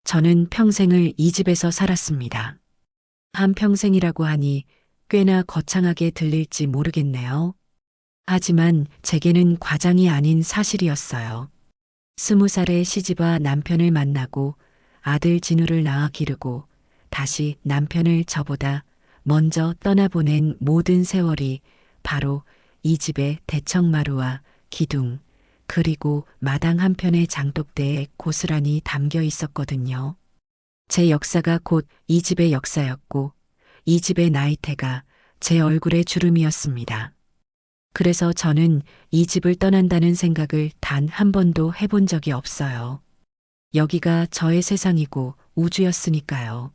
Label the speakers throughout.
Speaker 1: 저는 평생을 이 집에서 살았습니다. 한평생이라고 하니 꽤나 거창하게 들릴지 모르겠네요. 하지만 제게는 과장이 아닌 사실이었어요. 20살에 시집와 남편을 만나고 아들 진우를 낳아 기르고 다시 남편을 저보다 먼저 떠나보낸 모든 세월이 바로 이 집의 대청마루와 기둥, 그리고 마당 한편의 장독대에 고스란히 담겨 있었거든요. 제 역사가 곧 이 집의 역사였고 이 집의 나이테가 제 얼굴의 주름이었습니다. 그래서 저는 이 집을 떠난다는 생각을 단 한 번도 해본 적이 없어요. 여기가 저의 세상이고 우주였으니까요.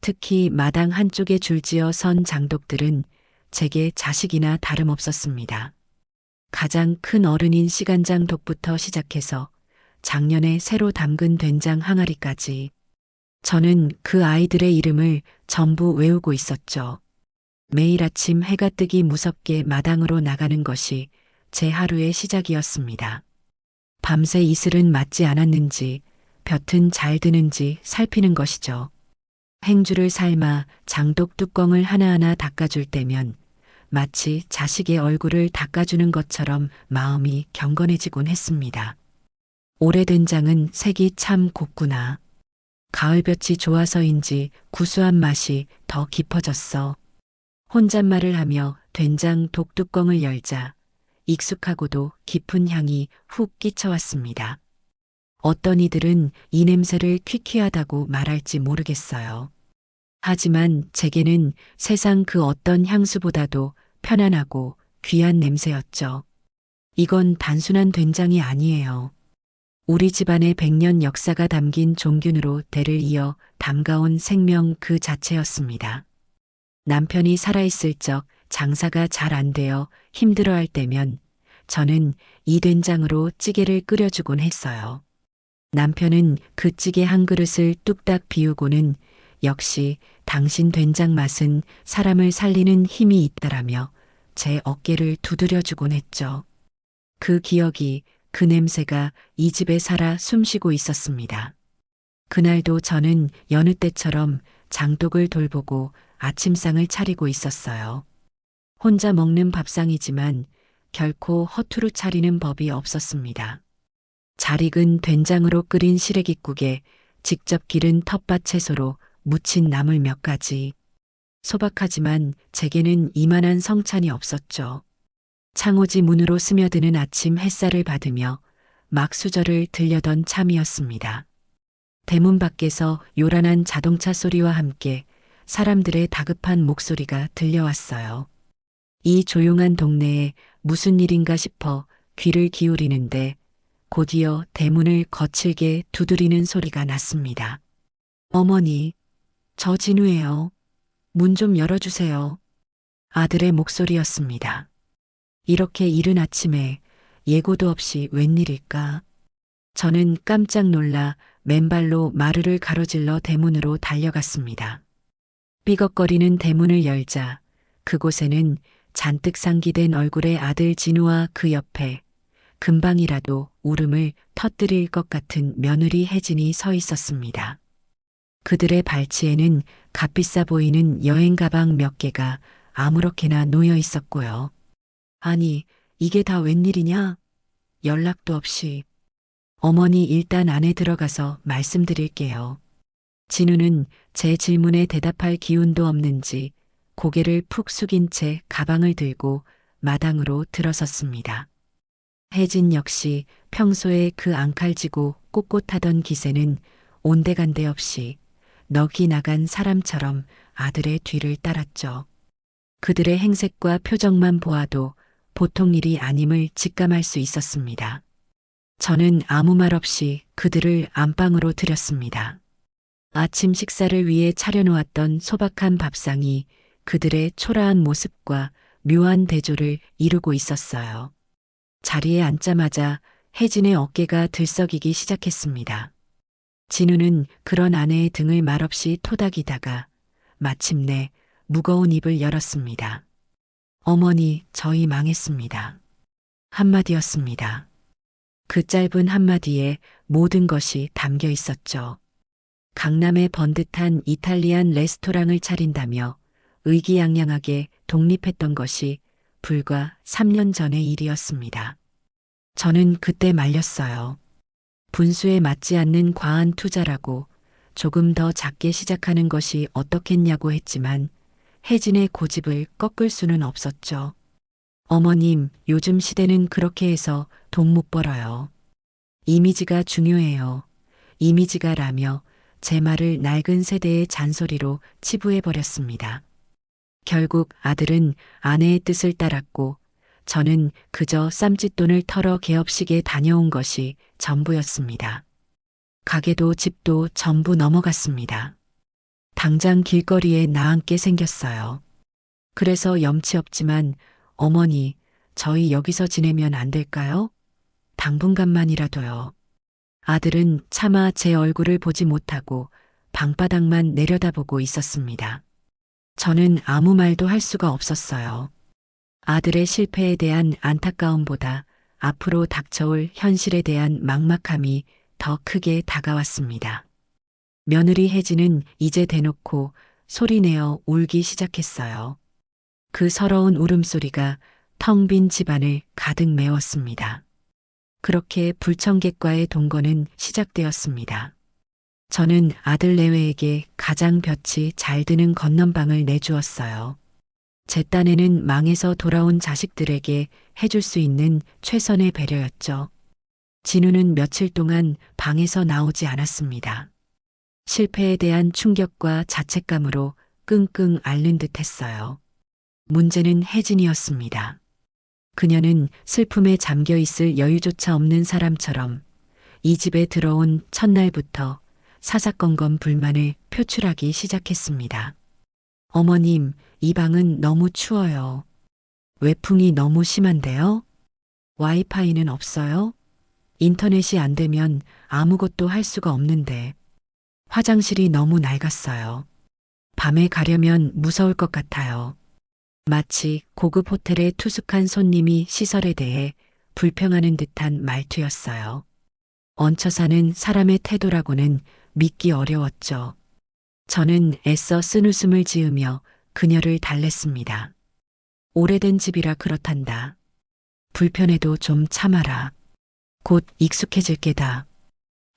Speaker 1: 특히 마당 한쪽에 줄지어 선 장독들은 제게 자식이나 다름없었습니다. 가장 큰 어른인 시간장 독부터 시작해서 작년에 새로 담근 된장 항아리까지 저는 그 아이들의 이름을 전부 외우고 있었죠. 매일 아침 해가 뜨기 무섭게 마당으로 나가는 것이 제 하루의 시작이었습니다. 밤새 이슬은 맞지 않았는지 볕은 잘 드는지 살피는 것이죠. 행주를 삶아 장독 뚜껑을 하나하나 닦아줄 때면 마치 자식의 얼굴을 닦아주는 것처럼 마음이 경건해지곤 했습니다. 오래된 장은 색이 참 곱구나. 가을볕이 좋아서인지 구수한 맛이 더 깊어졌어. 혼잣말을 하며 된장 독뚜껑을 열자 익숙하고도 깊은 향이 훅 끼쳐왔습니다. 어떤 이들은 이 냄새를 퀴퀴하다고 말할지 모르겠어요. 하지만 제게는 세상 그 어떤 향수보다도 편안하고 귀한 냄새였죠. 이건 단순한 된장이 아니에요. 우리 집안의 100년 역사가 담긴 종균으로 대를 이어 담가온 생명 그 자체였습니다. 남편이 살아있을 적 장사가 잘 안 되어 힘들어할 때면 저는 이 된장으로 찌개를 끓여주곤 했어요. 남편은 그 찌개 한 그릇을 뚝딱 비우고는 역시 당신 된장 맛은 사람을 살리는 힘이 있다라며 제 어깨를 두드려주곤 했죠. 그 기억이, 그 냄새가 이 집에 살아 숨쉬고 있었습니다. 그날도 저는 여느 때처럼 장독을 돌보고 아침상을 차리고 있었어요. 혼자 먹는 밥상이지만 결코 허투루 차리는 법이 없었습니다. 잘 익은 된장으로 끓인 시래기국에 직접 기른 텃밭 채소로 무친 나물 몇 가지. 소박하지만 제게는 이만한 성찬이 없었죠. 창호지 문으로 스며드는 아침 햇살을 받으며 막 수저를 들려던 참이었습니다. 대문 밖에서 요란한 자동차 소리와 함께 사람들의 다급한 목소리가 들려왔어요. 이 조용한 동네에 무슨 일인가 싶어 귀를 기울이는데 곧이어 대문을 거칠게 두드리는 소리가 났습니다. 어머니, 저 진우예요. 문 좀 열어주세요. 아들의 목소리였습니다. 이렇게 이른 아침에 예고도 없이 웬일일까? 저는 깜짝 놀라 맨발로 마루를 가로질러 대문으로 달려갔습니다. 삐걱거리는 대문을 열자 그곳에는 잔뜩 상기된 얼굴의 아들 진우와 그 옆에 금방이라도 울음을 터뜨릴 것 같은 며느리 혜진이 서 있었습니다. 그들의 발치에는 값비싸 보이는 여행 가방 몇 개가 아무렇게나 놓여 있었고요. 아니, 이게 다 웬일이냐? 연락도 없이. 어머니 일단 안에 들어가서 말씀드릴게요. 진우는 제 질문에 대답할 기운도 없는지 고개를 푹 숙인 채 가방을 들고 마당으로 들어섰습니다. 혜진 역시 평소에 그 앙칼지고 꼿꼿하던 기세는 온데간데 없이 넋이 나간 사람처럼 아들의 뒤를 따랐죠. 그들의 행색과 표정만 보아도 보통 일이 아님을 직감할 수 있었습니다. 저는 아무 말 없이 그들을 안방으로 들였습니다. 아침 식사를 위해 차려놓았던 소박한 밥상이 그들의 초라한 모습과 묘한 대조를 이루고 있었어요. 자리에 앉자마자 혜진의 어깨가 들썩이기 시작했습니다. 진우는 그런 아내의 등을 말없이 토닥이다가 마침내 무거운 입을 열었습니다. 어머니, 저희 망했습니다. 한마디였습니다. 그 짧은 한마디에 모든 것이 담겨 있었죠. 강남에 번듯한 이탈리안 레스토랑을 차린다며 의기양양하게 독립했던 것이 불과 3년 전의 일이었습니다. 저는 그때 말렸어요. 분수에 맞지 않는 과한 투자라고 조금 더 작게 시작하는 것이 어떻겠냐고 했지만 혜진의 고집을 꺾을 수는 없었죠. 어머님, 요즘 시대는 그렇게 해서 돈 못 벌어요. 이미지가 중요해요. 이미지가 라며 제 말을 낡은 세대의 잔소리로 치부해버렸습니다. 결국 아들은 아내의 뜻을 따랐고 저는 그저 쌈짓돈을 털어 개업식에 다녀온 것이 전부였습니다. 가게도 집도 전부 넘어갔습니다. 당장 길거리에 나앉게 생겼어요. 그래서 염치 없지만 어머니, 저희 여기서 지내면 안 될까요? 당분간만이라도요. 아들은 차마 제 얼굴을 보지 못하고 방바닥만 내려다보고 있었습니다. 저는 아무 말도 할 수가 없었어요. 아들의 실패에 대한 안타까움보다 앞으로 닥쳐올 현실에 대한 막막함이 더 크게 다가왔습니다. 며느리 혜진은 이제 대놓고 소리내어 울기 시작했어요. 그 서러운 울음소리가 텅 빈 집안을 가득 메웠습니다. 그렇게 불청객과의 동거는 시작되었습니다. 저는 아들 내외에게 가장 볕이 잘 드는 건넌방을 내주었어요. 제 딴에는 망해서 돌아온 자식들에게 해줄 수 있는 최선의 배려였죠. 진우는 며칠 동안 방에서 나오지 않았습니다. 실패에 대한 충격과 자책감으로 끙끙 앓는 듯 했어요. 문제는 혜진이었습니다. 그녀는 슬픔에 잠겨 있을 여유조차 없는 사람처럼 이 집에 들어온 첫날부터 사사건건 불만을 표출하기 시작했습니다. 어머님, 이 방은 너무 추워요. 외풍이 너무 심한데요? 와이파이는 없어요? 인터넷이 안 되면 아무것도 할 수가 없는데. 화장실이 너무 낡았어요. 밤에 가려면 무서울 것 같아요. 마치 고급 호텔의 투숙한 손님이 시설에 대해 불평하는 듯한 말투였어요. 얹혀 사는 사람의 태도라고는 믿기 어려웠죠. 저는 애써 쓴웃음을 지으며 그녀를 달랬습니다. 오래된 집이라 그렇단다. 불편해도 좀 참아라. 곧 익숙해질 게다.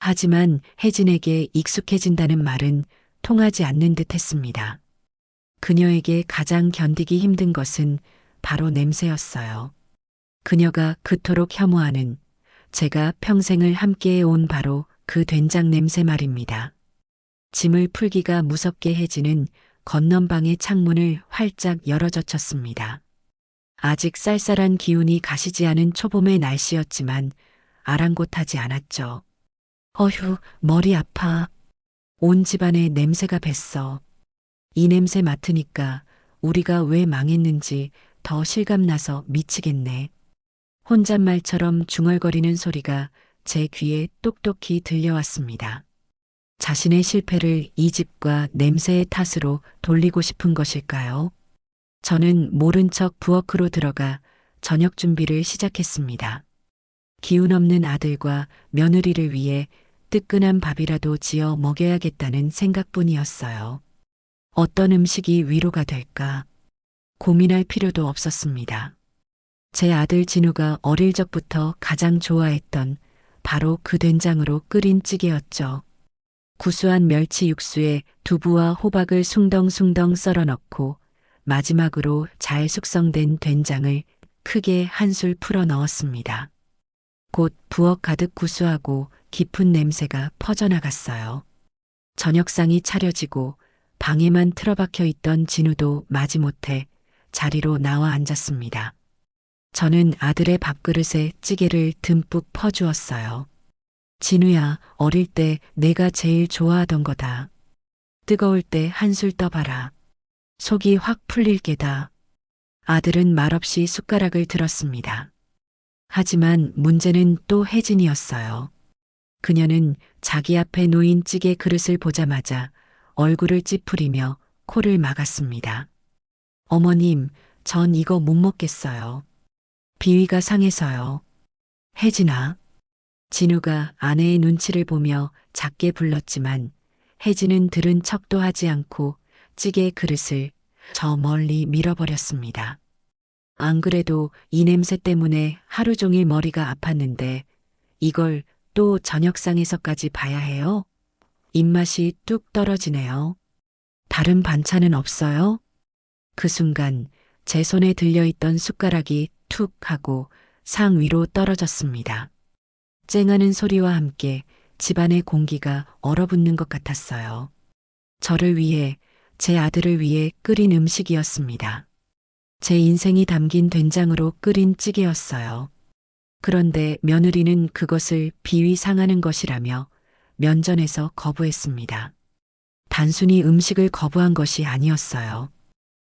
Speaker 1: 하지만 혜진에게 익숙해진다는 말은 통하지 않는 듯 했습니다. 그녀에게 가장 견디기 힘든 것은 바로 냄새였어요. 그녀가 그토록 혐오하는 제가 평생을 함께해온 바로 그 된장 냄새 말입니다. 짐을 풀기가 무섭게 혜진은 건넌방의 창문을 활짝 열어젖혔습니다. 아직 쌀쌀한 기운이 가시지 않은 초봄의 날씨였지만 아랑곳하지 않았죠. 어휴, 머리 아파. 온 집안에 냄새가 뱄어. 이 냄새 맡으니까 우리가 왜 망했는지 더 실감나서 미치겠네. 혼잣말처럼 중얼거리는 소리가 제 귀에 똑똑히 들려왔습니다. 자신의 실패를 이 집과 냄새의 탓으로 돌리고 싶은 것일까요? 저는 모른 척 부엌으로 들어가 저녁 준비를 시작했습니다. 기운 없는 아들과 며느리를 위해 뜨끈한 밥이라도 지어 먹여야겠다는 생각뿐이었어요. 어떤 음식이 위로가 될까? 고민할 필요도 없었습니다. 제 아들 진우가 어릴 적부터 가장 좋아했던 바로 그 된장으로 끓인 찌개였죠. 구수한 멸치 육수에 두부와 호박을 숭덩숭덩 썰어 넣고 마지막으로 잘 숙성된 된장을 크게 한술 풀어 넣었습니다. 곧 부엌 가득 구수하고 깊은 냄새가 퍼져나갔어요. 저녁상이 차려지고 방에만 틀어박혀 있던 진우도 마지못해 자리로 나와 앉았습니다. 저는 아들의 밥그릇에 찌개를 듬뿍 퍼주었어요. 진우야, 어릴 때 내가 제일 좋아하던 거다. 뜨거울 때 한술 떠봐라. 속이 확 풀릴 게다. 아들은 말없이 숟가락을 들었습니다. 하지만 문제는 또 혜진이었어요. 그녀는 자기 앞에 놓인 찌개 그릇을 보자마자 얼굴을 찌푸리며 코를 막았습니다. 어머님, 전 이거 못 먹겠어요. 비위가 상해서요. 혜진아. 진우가 아내의 눈치를 보며 작게 불렀지만 혜진은 들은 척도 하지 않고 찌개 그릇을 저 멀리 밀어버렸습니다. 안 그래도 이 냄새 때문에 하루 종일 머리가 아팠는데 이걸 또 저녁상에서까지 봐야 해요? 입맛이 뚝 떨어지네요. 다른 반찬은 없어요? 그 순간 제 손에 들려있던 숟가락이 툭 하고 상 위로 떨어졌습니다. 쨍하는 소리와 함께 집안의 공기가 얼어붙는 것 같았어요. 저를 위해, 제 아들을 위해 끓인 음식이었습니다. 제 인생이 담긴 된장으로 끓인 찌개였어요. 그런데 며느리는 그것을 비위 상하는 것이라며 면전에서 거부했습니다. 단순히 음식을 거부한 것이 아니었어요.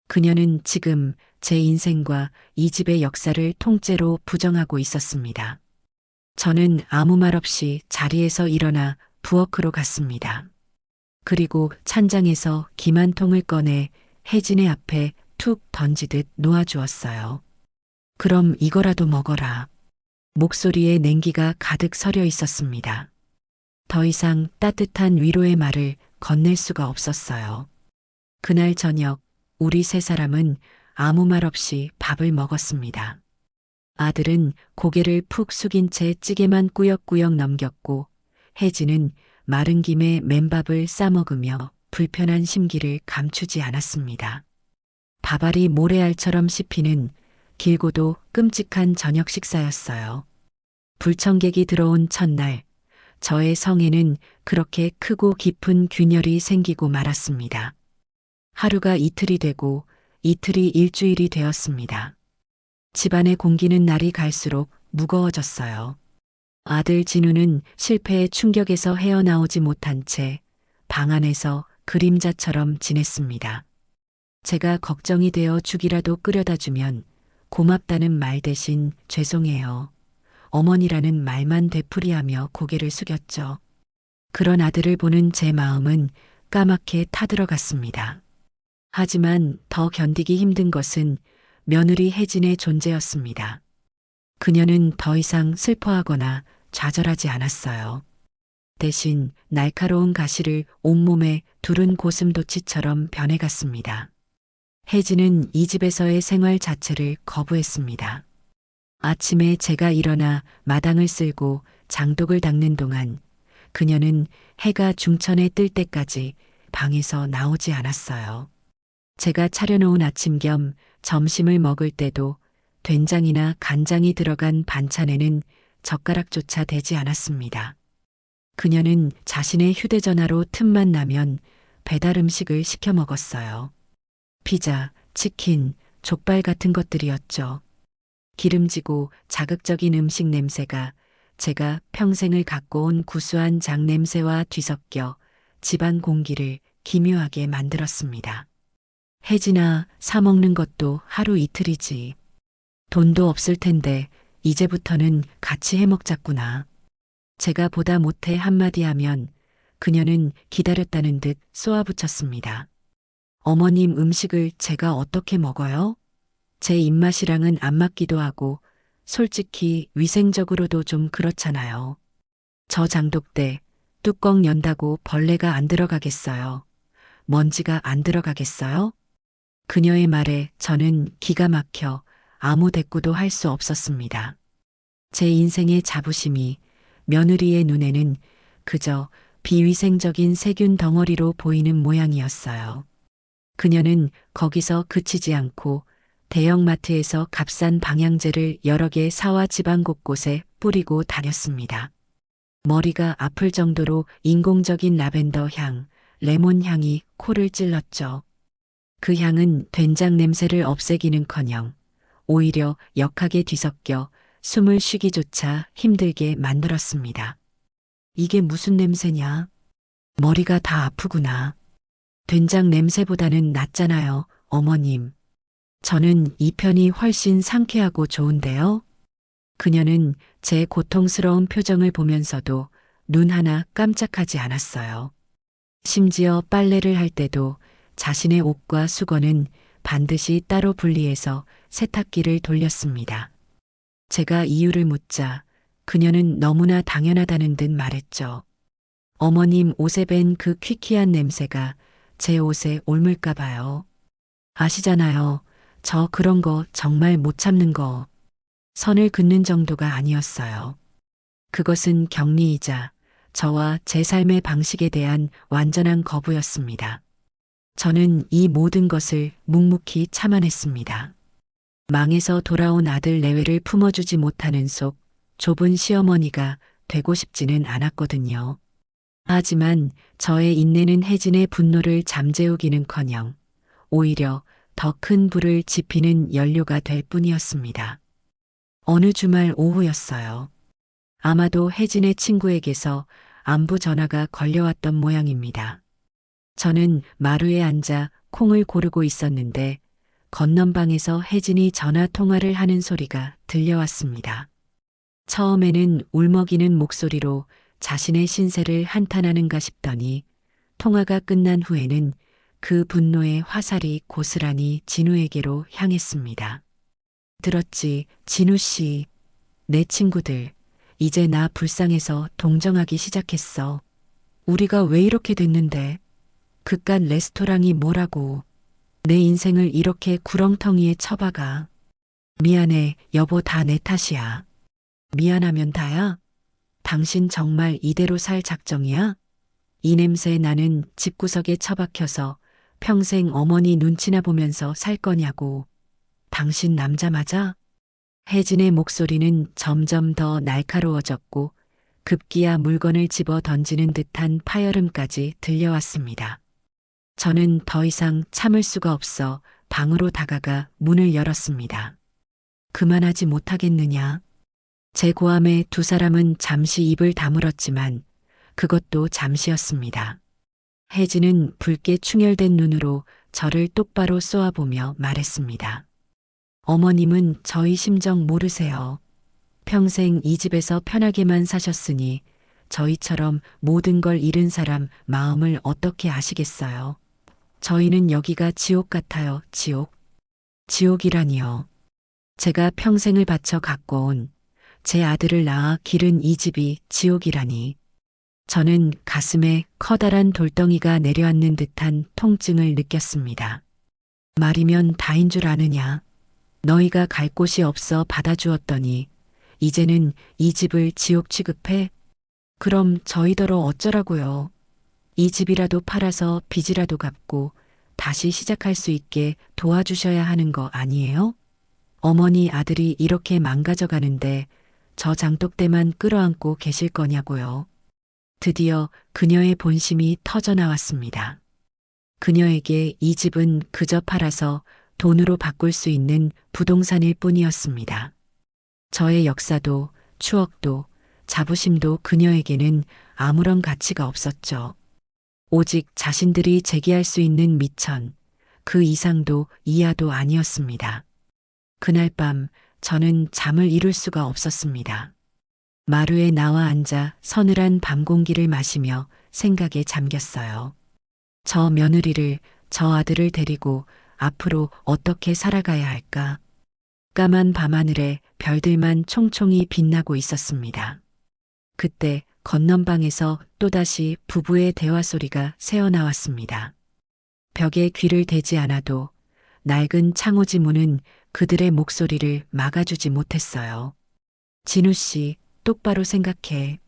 Speaker 1: 그녀는 지금 제 인생과 이 집의 역사를 통째로 부정하고 있었습니다. 저는 아무 말 없이 자리에서 일어나 부엌으로 갔습니다. 그리고 찬장에서 김 한 통을 꺼내 혜진의 앞에 툭 던지듯 놓아주었어요. 그럼 이거라도 먹어라. 목소리에 냉기가 가득 서려 있었습니다. 더 이상 따뜻한 위로의 말을 건넬 수가 없었어요. 그날 저녁 우리 세 사람은 아무 말 없이 밥을 먹었습니다. 아들은 고개를 푹 숙인 채 찌개만 꾸역꾸역 넘겼고 혜진은 마른 김에 맨밥을 싸먹으며 불편한 심기를 감추지 않았습니다. 밥알이 모래알처럼 씹히는 길고도 끔찍한 저녁 식사였어요. 불청객이 들어온 첫날 저의 성에는 그렇게 크고 깊은 균열이 생기고 말았습니다. 하루가 이틀이 되고 이틀이 일주일이 되었습니다. 집안의 공기는 날이 갈수록 무거워졌어요. 아들 진우는 실패의 충격에서 헤어나오지 못한 채 방 안에서 그림자처럼 지냈습니다. 제가 걱정이 되어 죽이라도 끓여다 주면 고맙다는 말 대신 죄송해요. 어머니라는 말만 되풀이하며 고개를 숙였죠. 그런 아들을 보는 제 마음은 까맣게 타들어갔습니다. 하지만 더 견디기 힘든 것은 며느리 혜진의 존재였습니다. 그녀는 더 이상 슬퍼하거나 좌절하지 않았어요. 대신 날카로운 가시를 온몸에 두른 고슴도치처럼 변해갔습니다. 혜진은 이 집에서의 생활 자체를 거부했습니다. 아침에 제가 일어나 마당을 쓸고 장독을 닦는 동안 그녀는 해가 중천에 뜰 때까지 방에서 나오지 않았어요. 제가 차려놓은 아침 겸 점심을 먹을 때도 된장이나 간장이 들어간 반찬에는 젓가락조차 대지 않았습니다. 그녀는 자신의 휴대전화로 틈만 나면 배달 음식을 시켜 먹었어요. 피자, 치킨, 족발 같은 것들이었죠. 기름지고 자극적인 음식 냄새가 제가 평생을 갖고 온 구수한 장 냄새와 뒤섞여 집안 공기를 기묘하게 만들었습니다. 혜진아, 사 먹는 것도 하루 이틀이지. 돈도 없을 텐데 이제부터는 같이 해 먹자꾸나. 제가 보다 못해 한마디 하면 그녀는 기다렸다는 듯 쏘아붙였습니다. 어머님 음식을 제가 어떻게 먹어요? 제 입맛이랑은 안 맞기도 하고 솔직히 위생적으로도 좀 그렇잖아요. 저 장독대 뚜껑 연다고 벌레가 안 들어가겠어요? 먼지가 안 들어가겠어요? 그녀의 말에 저는 기가 막혀 아무 대꾸도 할 수 없었습니다. 제 인생의 자부심이 며느리의 눈에는 그저 비위생적인 세균 덩어리로 보이는 모양이었어요. 그녀는 거기서 그치지 않고 대형마트에서 값싼 방향제를 여러 개 사와 집안 곳곳에 뿌리고 다녔습니다. 머리가 아플 정도로 인공적인 라벤더 향, 레몬 향이 코를 찔렀죠. 그 향은 된장 냄새를 없애기는커녕 오히려 역하게 뒤섞여 숨을 쉬기조차 힘들게 만들었습니다. 이게 무슨 냄새냐? 머리가 다 아프구나. 된장 냄새보다는 낫잖아요, 어머님. 저는 이 편이 훨씬 상쾌하고 좋은데요. 그녀는 제 고통스러운 표정을 보면서도 눈 하나 깜짝하지 않았어요. 심지어 빨래를 할 때도 자신의 옷과 수건은 반드시 따로 분리해서 세탁기를 돌렸습니다. 제가 이유를 묻자 그녀는 너무나 당연하다는 듯 말했죠. 어머님 옷에 밴 그 퀴퀴한 냄새가 제 옷에 옮을까 봐요. 아시잖아요. 저 그런 거 정말 못 참는 거. 선을 긋는 정도가 아니었어요. 그것은 격리이자 저와 제 삶의 방식에 대한 완전한 거부였습니다. 저는 이 모든 것을 묵묵히 참아냈습니다. 망에서 돌아온 아들 내외를 품어주지 못하는 속 좁은 시어머니가 되고 싶지는 않았거든요. 하지만 저의 인내는 혜진의 분노를 잠재우기는커녕 오히려 더 큰 불을 지피는 연료가 될 뿐이었습니다. 어느 주말 오후였어요. 아마도 혜진의 친구에게서 안부 전화가 걸려왔던 모양입니다. 저는 마루에 앉아 콩을 고르고 있었는데 건넌방에서 혜진이 전화 통화를 하는 소리가 들려왔습니다. 처음에는 울먹이는 목소리로 자신의 신세를 한탄하는가 싶더니 통화가 끝난 후에는 그 분노의 화살이 고스란히 진우에게로 향했습니다. 들었지, 진우 씨. 내 친구들, 이제 나 불쌍해서 동정하기 시작했어. 우리가 왜 이렇게 됐는데? 그깟 레스토랑이 뭐라고. 내 인생을 이렇게 구렁텅이에 처박아. 미안해, 여보, 다 내 탓이야. 미안하면 다야? 당신 정말 이대로 살 작정이야? 이 냄새에 나는 집구석에 처박혀서 평생 어머니 눈치나 보면서 살 거냐고. 당신 남자 맞아? 혜진의 목소리는 점점 더 날카로워졌고 급기야 물건을 집어 던지는 듯한 파열음까지 들려왔습니다. 저는 더 이상 참을 수가 없어 방으로 다가가 문을 열었습니다. 그만하지 못하겠느냐? 제 고함에 두 사람은 잠시 입을 다물었지만 그것도 잠시였습니다. 혜진은 붉게 충혈된 눈으로 저를 똑바로 쏘아보며 말했습니다. 어머님은 저희 심정 모르세요. 평생 이 집에서 편하게만 사셨으니 저희처럼 모든 걸 잃은 사람 마음을 어떻게 아시겠어요? 저희는 여기가 지옥 같아요, 지옥. 지옥이라니요. 제가 평생을 바쳐 갖고 온 제 아들을 낳아 기른 이 집이 지옥이라니. 저는 가슴에 커다란 돌덩이가 내려앉는 듯한 통증을 느꼈습니다. 말이면 다인 줄 아느냐. 너희가 갈 곳이 없어 받아주었더니 이제는 이 집을 지옥 취급해? 그럼 저희더러 어쩌라고요. 이 집이라도 팔아서 빚이라도 갚고 다시 시작할 수 있게 도와주셔야 하는 거 아니에요? 어머니 아들이 이렇게 망가져가는데 저 장독대만 끌어안고 계실 거냐고요. 드디어 그녀의 본심이 터져나왔습니다. 그녀에게 이 집은 그저 팔아서 돈으로 바꿀 수 있는 부동산일 뿐이었습니다. 저의 역사도 추억도 자부심도 그녀에게는 아무런 가치가 없었죠. 오직 자신들이 제기할 수 있는 미천, 그 이상도 이하도 아니었습니다. 그날 밤 저는 잠을 이룰 수가 없었습니다. 마루에 나와 앉아 서늘한 밤 공기를 마시며 생각에 잠겼어요. 저 며느리를, 저 아들을 데리고 앞으로 어떻게 살아가야 할까? 까만 밤하늘에 별들만 총총히 빛나고 있었습니다. 그때 건넌방에서 또다시 부부의 대화 소리가 새어나왔습니다. 벽에 귀를 대지 않아도 낡은 창호지 문은 그들의 목소리를 막아주지 못했어요. 진우 씨, 똑바로 생각해.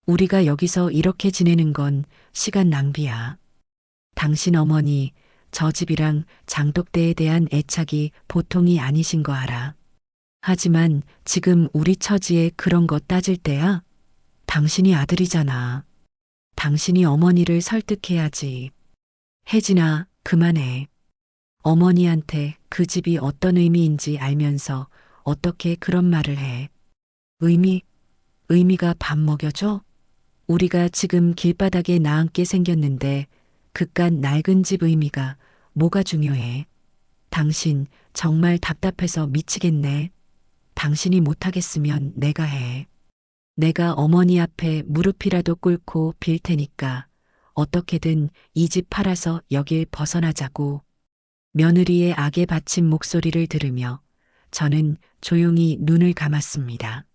Speaker 1: 우리가 여기서 이렇게 지내는 건 시간 낭비야. 당신 어머니, 저 집이랑 장독대에 대한 애착이 보통이 아니신 거 알아. 하지만 지금 우리 처지에 그런 거 따질 때야? 당신이 아들이잖아. 당신이 어머니를 설득해야지. 혜진아, 그만해. 어머니한테 그 집이 어떤 의미인지 알면서 어떻게 그런 말을 해. 의미가 밥 먹여줘? 우리가 지금 길바닥에 나앉게 생겼는데 그깟 낡은 집 의미가 뭐가 중요해? 당신 정말 답답해서 미치겠네. 당신이 못하겠으면 내가 해. 내가 어머니 앞에 무릎이라도 꿇고 빌 테니까 어떻게든 이 집 팔아서 여길 벗어나자고. 며느리의 악에 바친 목소리를 들으며 저는 조용히 눈을 감았습니다.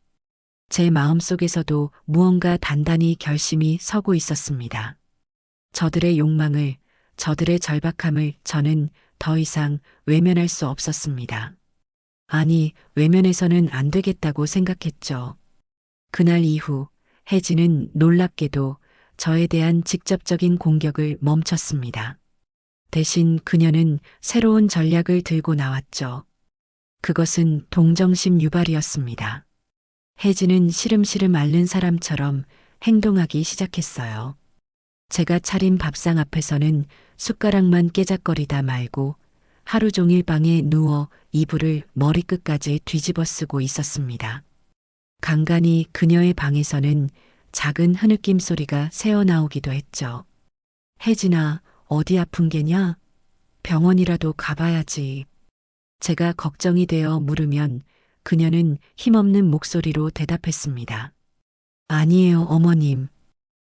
Speaker 1: 제 마음속에서도 무언가 단단히 결심이 서고 있었습니다. 저들의 욕망을, 저들의 절박함을 저는 더 이상 외면할 수 없었습니다. 아니, 외면해서는 안 되겠다고 생각했죠. 그날 이후 혜진은 놀랍게도 저에 대한 직접적인 공격을 멈췄습니다. 대신 그녀는 새로운 전략을 들고 나왔죠. 그것은 동정심 유발이었습니다. 혜진은 시름시름 앓는 사람처럼 행동하기 시작했어요. 제가 차린 밥상 앞에서는 숟가락만 깨작거리다 말고 하루 종일 방에 누워 이불을 머리끝까지 뒤집어 쓰고 있었습니다. 간간이 그녀의 방에서는 작은 흐느낌 소리가 새어나오기도 했죠. 혜진아, 어디 아픈 게냐? 병원이라도 가봐야지. 제가 걱정이 되어 물으면 그녀는 힘없는 목소리로 대답했습니다. 아니에요, 어머님.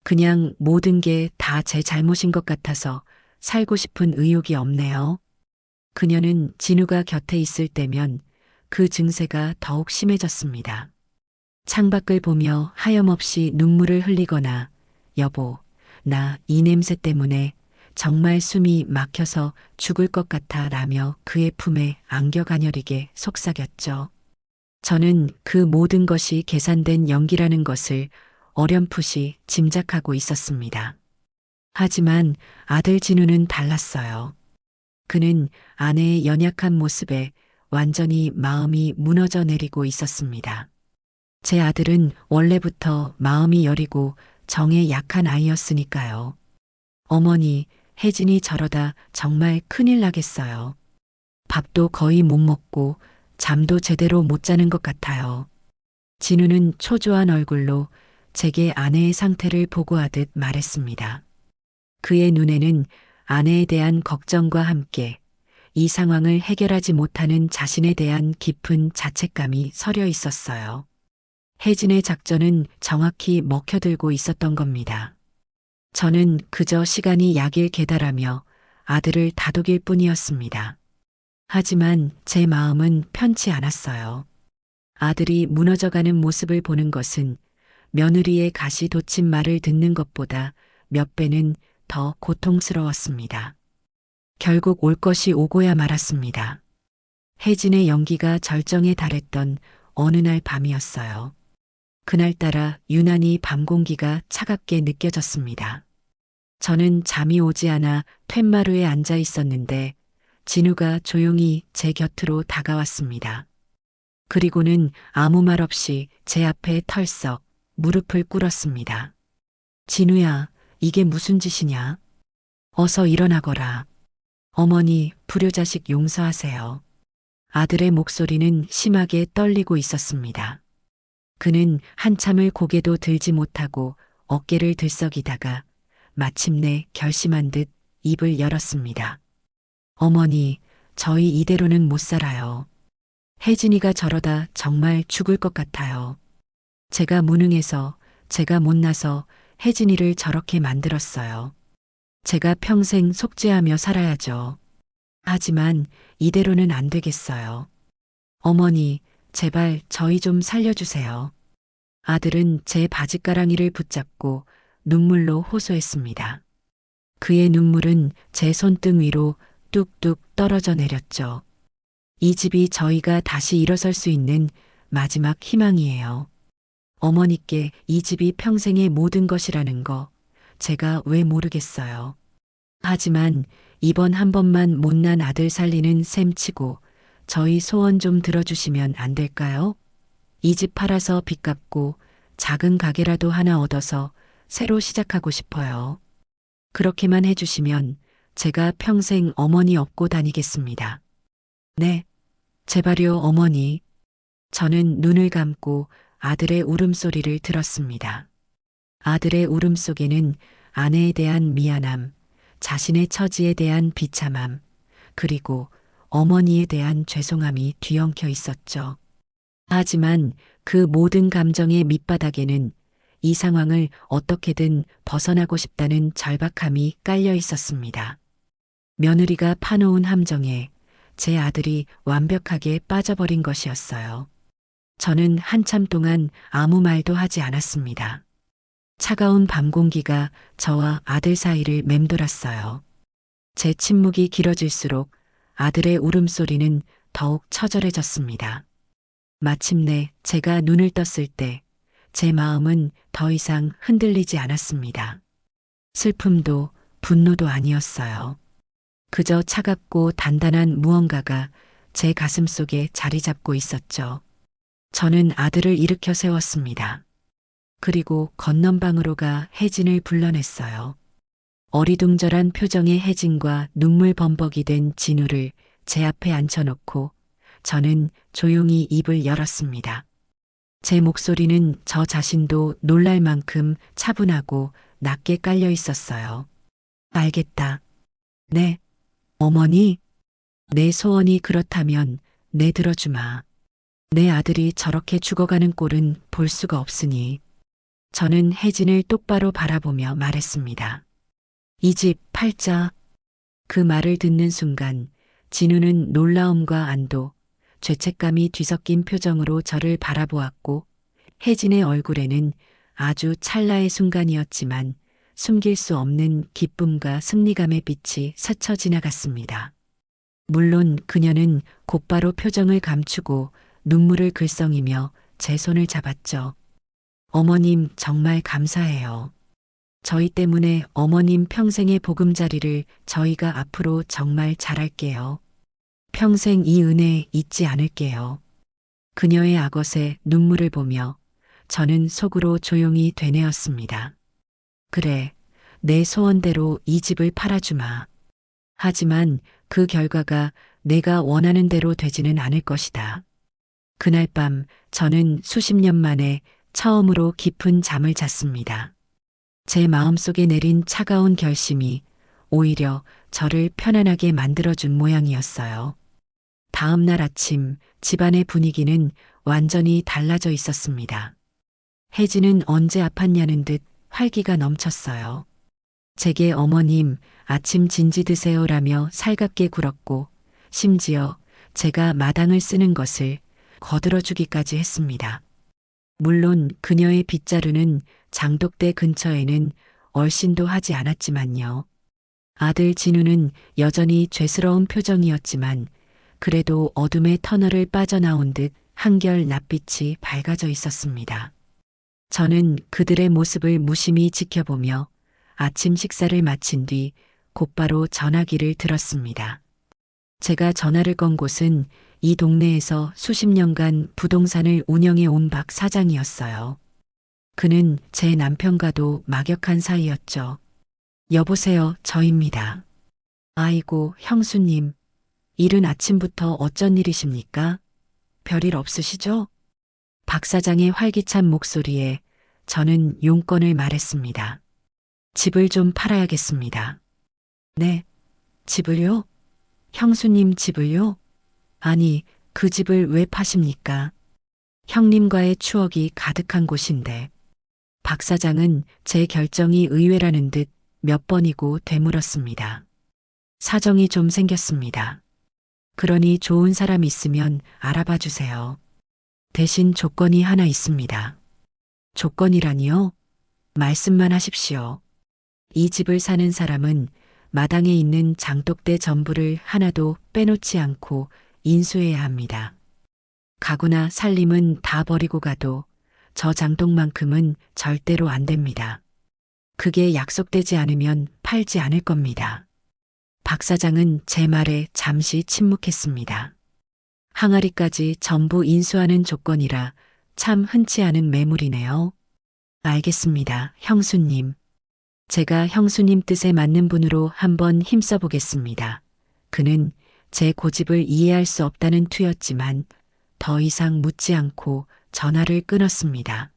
Speaker 1: 그냥 모든 게 다 제 잘못인 것 같아서 살고 싶은 의욕이 없네요. 그녀는 진우가 곁에 있을 때면 그 증세가 더욱 심해졌습니다. 창밖을 보며 하염없이 눈물을 흘리거나 여보, 나 이 냄새 때문에 정말 숨이 막혀서 죽을 것 같아 라며 그의 품에 안겨 가녀리게 속삭였죠. 저는 그 모든 것이 계산된 연기라는 것을 어렴풋이 짐작하고 있었습니다. 하지만 아들 진우는 달랐어요. 그는 아내의 연약한 모습에 완전히 마음이 무너져 내리고 있었습니다. 제 아들은 원래부터 마음이 여리고 정에 약한 아이였으니까요. 어머니, 혜진이 저러다 정말 큰일 나겠어요. 밥도 거의 못 먹고 잠도 제대로 못 자는 것 같아요. 진우는 초조한 얼굴로 제게 아내의 상태를 보고하듯 말했습니다. 그의 눈에는 아내에 대한 걱정과 함께 이 상황을 해결하지 못하는 자신에 대한 깊은 자책감이 서려 있었어요. 혜진의 작전은 정확히 먹혀들고 있었던 겁니다. 저는 그저 시간이 약일 계달하며 아들을 다독일 뿐이었습니다. 하지만 제 마음은 편치 않았어요. 아들이 무너져가는 모습을 보는 것은 며느리의 가시 돋친 말을 듣는 것보다 몇 배는 더 고통스러웠습니다. 결국 올 것이 오고야 말았습니다. 혜진의 연기가 절정에 달했던 어느 날 밤이었어요. 그날따라 유난히 밤 공기가 차갑게 느껴졌습니다. 저는 잠이 오지 않아 툇마루에 앉아 있었는데 진우가 조용히 제 곁으로 다가왔습니다. 그리고는 아무 말 없이 제 앞에 털썩 무릎을 꿇었습니다. 진우야, 이게 무슨 짓이냐? 어서 일어나거라. 어머니, 불효자식 용서하세요. 아들의 목소리는 심하게 떨리고 있었습니다. 그는 한참을 고개도 들지 못하고 어깨를 들썩이다가 마침내 결심한 듯 입을 열었습니다. 어머니, 저희 이대로는 못 살아요. 혜진이가 저러다 정말 죽을 것 같아요. 제가 무능해서, 제가 못나서 혜진이를 저렇게 만들었어요. 제가 평생 속죄하며 살아야죠. 하지만 이대로는 안 되겠어요. 어머니, 제발 저희 좀 살려주세요. 아들은 제 바짓가랑이를 붙잡고 눈물로 호소했습니다. 그의 눈물은 제 손등 위로 뚝뚝 떨어져 내렸죠. 이 집이 저희가 다시 일어설 수 있는 마지막 희망이에요. 어머니께 이 집이 평생의 모든 것이라는 거 제가 왜 모르겠어요. 하지만 이번 한 번만 못난 아들 살리는 셈치고 저희 소원 좀 들어주시면 안 될까요? 이 집 팔아서 빚 갚고 작은 가게라도 하나 얻어서 새로 시작하고 싶어요. 그렇게만 해주시면 제가 평생 어머니 업고 다니겠습니다. 네, 제발요, 어머니. 저는 눈을 감고 아들의 울음소리를 들었습니다. 아들의 울음속에는 아내에 대한 미안함, 자신의 처지에 대한 비참함, 그리고 어머니에 대한 죄송함이 뒤엉켜 있었죠. 하지만 그 모든 감정의 밑바닥에는 이 상황을 어떻게든 벗어나고 싶다는 절박함이 깔려 있었습니다. 며느리가 파놓은 함정에 제 아들이 완벽하게 빠져버린 것이었어요. 저는 한참 동안 아무 말도 하지 않았습니다. 차가운 밤 공기가 저와 아들 사이를 맴돌았어요. 제 침묵이 길어질수록 아들의 울음소리는 더욱 처절해졌습니다. 마침내 제가 눈을 떴을 때 제 마음은 더 이상 흔들리지 않았습니다. 슬픔도 분노도 아니었어요. 그저 차갑고 단단한 무언가가 제 가슴 속에 자리 잡고 있었죠. 저는 아들을 일으켜 세웠습니다. 그리고 건넌방으로 가 혜진을 불러냈어요. 어리둥절한 표정의 혜진과 눈물 범벅이 된 진우를 제 앞에 앉혀놓고 저는 조용히 입을 열었습니다. 제 목소리는 저 자신도 놀랄 만큼 차분하고 낮게 깔려 있었어요. 알겠다. 네, 어머니. 내 소원이 그렇다면 내 들어주마. 내 아들이 저렇게 죽어가는 꼴은 볼 수가 없으니. 저는 혜진을 똑바로 바라보며 말했습니다. 이 집 팔자. 그 말을 듣는 순간 진우는 놀라움과 안도, 죄책감이 뒤섞인 표정으로 저를 바라보았고 혜진의 얼굴에는 아주 찰나의 순간이었지만 숨길 수 없는 기쁨과 승리감의 빛이 스쳐 지나갔습니다. 물론 그녀는 곧바로 표정을 감추고 눈물을 글썽이며 제 손을 잡았죠. 어머님 정말 감사해요. 저희 때문에 어머님 평생의 보금자리를 저희가 앞으로 정말 잘할게요. 평생 이 은혜 잊지 않을게요. 그녀의 악엇에 눈물을 보며 저는 속으로 조용히 되뇌었습니다. 그래, 내 소원대로 이 집을 팔아주마. 하지만 그 결과가 내가 원하는 대로 되지는 않을 것이다. 그날 밤 저는 수십 년 만에 처음으로 깊은 잠을 잤습니다. 제 마음속에 내린 차가운 결심이 오히려 저를 편안하게 만들어준 모양이었어요. 다음 날 아침 집안의 분위기는 완전히 달라져 있었습니다. 혜진은 언제 아팠냐는 듯 활기가 넘쳤어요. 제게 어머님 아침 진지 드세요라며 살갑게 굴었고 심지어 제가 마당을 쓰는 것을 거들어주기까지 했습니다. 물론 그녀의 빗자루는 장독대 근처에는 얼씬도 하지 않았지만요. 아들 진우는 여전히 죄스러운 표정이었지만 그래도 어둠의 터널을 빠져나온 듯 한결 낯빛이 밝아져 있었습니다. 저는 그들의 모습을 무심히 지켜보며 아침 식사를 마친 뒤 곧바로 전화기를 들었습니다. 제가 전화를 건 곳은 이 동네에서 수십 년간 부동산을 운영해 온 박 사장이었어요. 그는 제 남편과도 막역한 사이였죠. 여보세요, 저입니다. 아이고, 형수님. 이른 아침부터 어쩐 일이십니까? 별일 없으시죠? 박 사장의 활기찬 목소리에 저는 용건을 말했습니다. 집을 좀 팔아야겠습니다. 네, 집을요? 형수님 집을요? 아니, 그 집을 왜 파십니까? 형님과의 추억이 가득한 곳인데. 박 사장은 제 결정이 의외라는 듯 몇 번이고 되물었습니다. 사정이 좀 생겼습니다. 그러니 좋은 사람 있으면 알아봐 주세요. 대신 조건이 하나 있습니다. 조건이라니요? 말씀만 하십시오. 이 집을 사는 사람은 마당에 있는 장독대 전부를 하나도 빼놓지 않고 인수해야 합니다. 가구나 살림은 다 버리고 가도 저 장독만큼은 절대로 안 됩니다. 그게 약속되지 않으면 팔지 않을 겁니다. 박 사장은 제 말에 잠시 침묵했습니다. 항아리까지 전부 인수하는 조건이라 참 흔치 않은 매물이네요. 알겠습니다, 형수님. 제가 형수님 뜻에 맞는 분으로 한번 힘써 보겠습니다. 그는 제 고집을 이해할 수 없다는 투였지만 더 이상 묻지 않고 전화를 끊었습니다.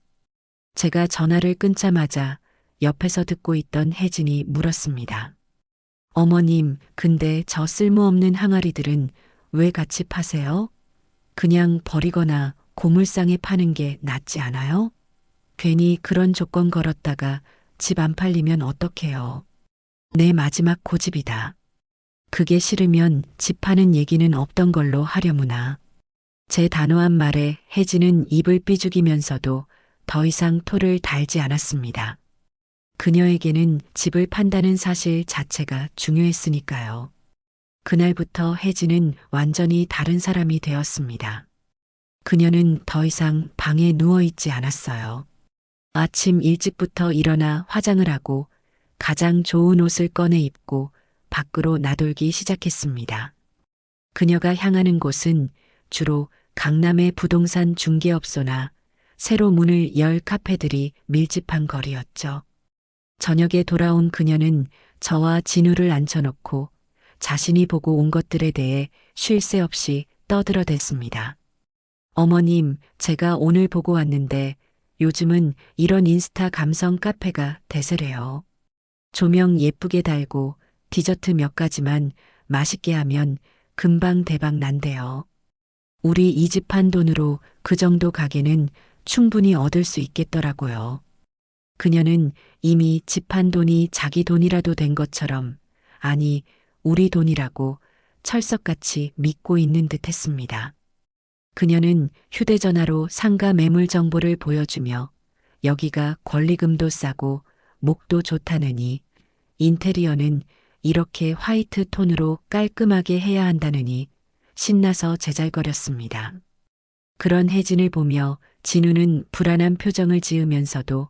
Speaker 1: 제가 전화를 끊자마자 옆에서 듣고 있던 혜진이 물었습니다. 어머님, 근데 저 쓸모없는 항아리들은 왜 같이 파세요? 그냥 버리거나 고물상에 파는 게 낫지 않아요? 괜히 그런 조건 걸었다가 집 안 팔리면 어떡해요? 내 마지막 고집이다. 그게 싫으면 집 파는 얘기는 없던 걸로 하려무나. 제 단호한 말에 혜진은 입을 삐죽이면서도 더 이상 토를 달지 않았습니다. 그녀에게는 집을 판다는 사실 자체가 중요했으니까요. 그날부터 혜진은 완전히 다른 사람이 되었습니다. 그녀는 더 이상 방에 누워있지 않았어요. 아침 일찍부터 일어나 화장을 하고 가장 좋은 옷을 꺼내 입고 밖으로 나돌기 시작했습니다. 그녀가 향하는 곳은 주로 강남의 부동산 중개업소나 새로 문을 열 카페들이 밀집한 거리였죠. 저녁에 돌아온 그녀는 저와 진우를 앉혀놓고 자신이 보고 온 것들에 대해 쉴 새 없이 떠들어댔습니다. 어머님, 제가 오늘 보고 왔는데 요즘은 이런 인스타 감성 카페가 대세래요. 조명 예쁘게 달고 디저트 몇 가지만 맛있게 하면 금방 대박 난대요. 우리 이 집 한 돈으로 그 정도 가게는 충분히 얻을 수 있겠더라고요. 그녀는 이미 집 한 돈이 자기 돈이라도 된 것처럼, 아니, 우리 돈이라고 철석같이 믿고 있는 듯 했습니다. 그녀는 휴대전화로 상가 매물 정보를 보여주며 여기가 권리금도 싸고 목도 좋다느니 인테리어는 이렇게 화이트 톤으로 깔끔하게 해야 한다느니 신나서 제잘거렸습니다. 그런 혜진을 보며 진우는 불안한 표정을 지으면서도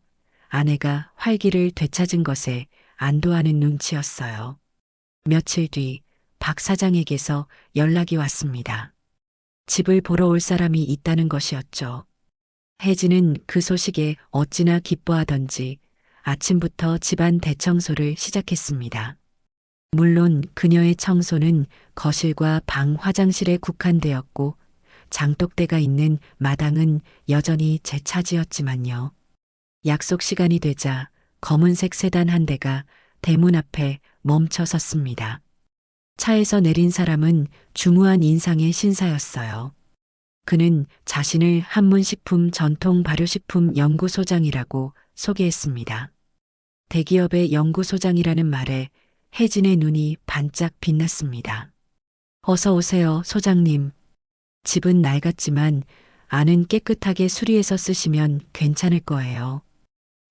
Speaker 1: 아내가 활기를 되찾은 것에 안도하는 눈치였어요. 며칠 뒤 박 사장에게서 연락이 왔습니다. 집을 보러 올 사람이 있다는 것이었죠. 혜진은 그 소식에 어찌나 기뻐하던지 아침부터 집안 대청소를 시작했습니다. 물론 그녀의 청소는 거실과 방 화장실에 국한되었고 장독대가 있는 마당은 여전히 제 차지였지만요. 약속 시간이 되자 검은색 세단 한 대가 대문 앞에 멈춰 섰습니다. 차에서 내린 사람은 중후한 인상의 신사였어요. 그는 자신을 한문식품 전통 발효식품 연구소장이라고 소개했습니다. 대기업의 연구소장이라는 말에 혜진의 눈이 반짝 빛났습니다. 어서 오세요, 소장님. 집은 낡았지만 안은 깨끗하게 수리해서 쓰시면 괜찮을 거예요.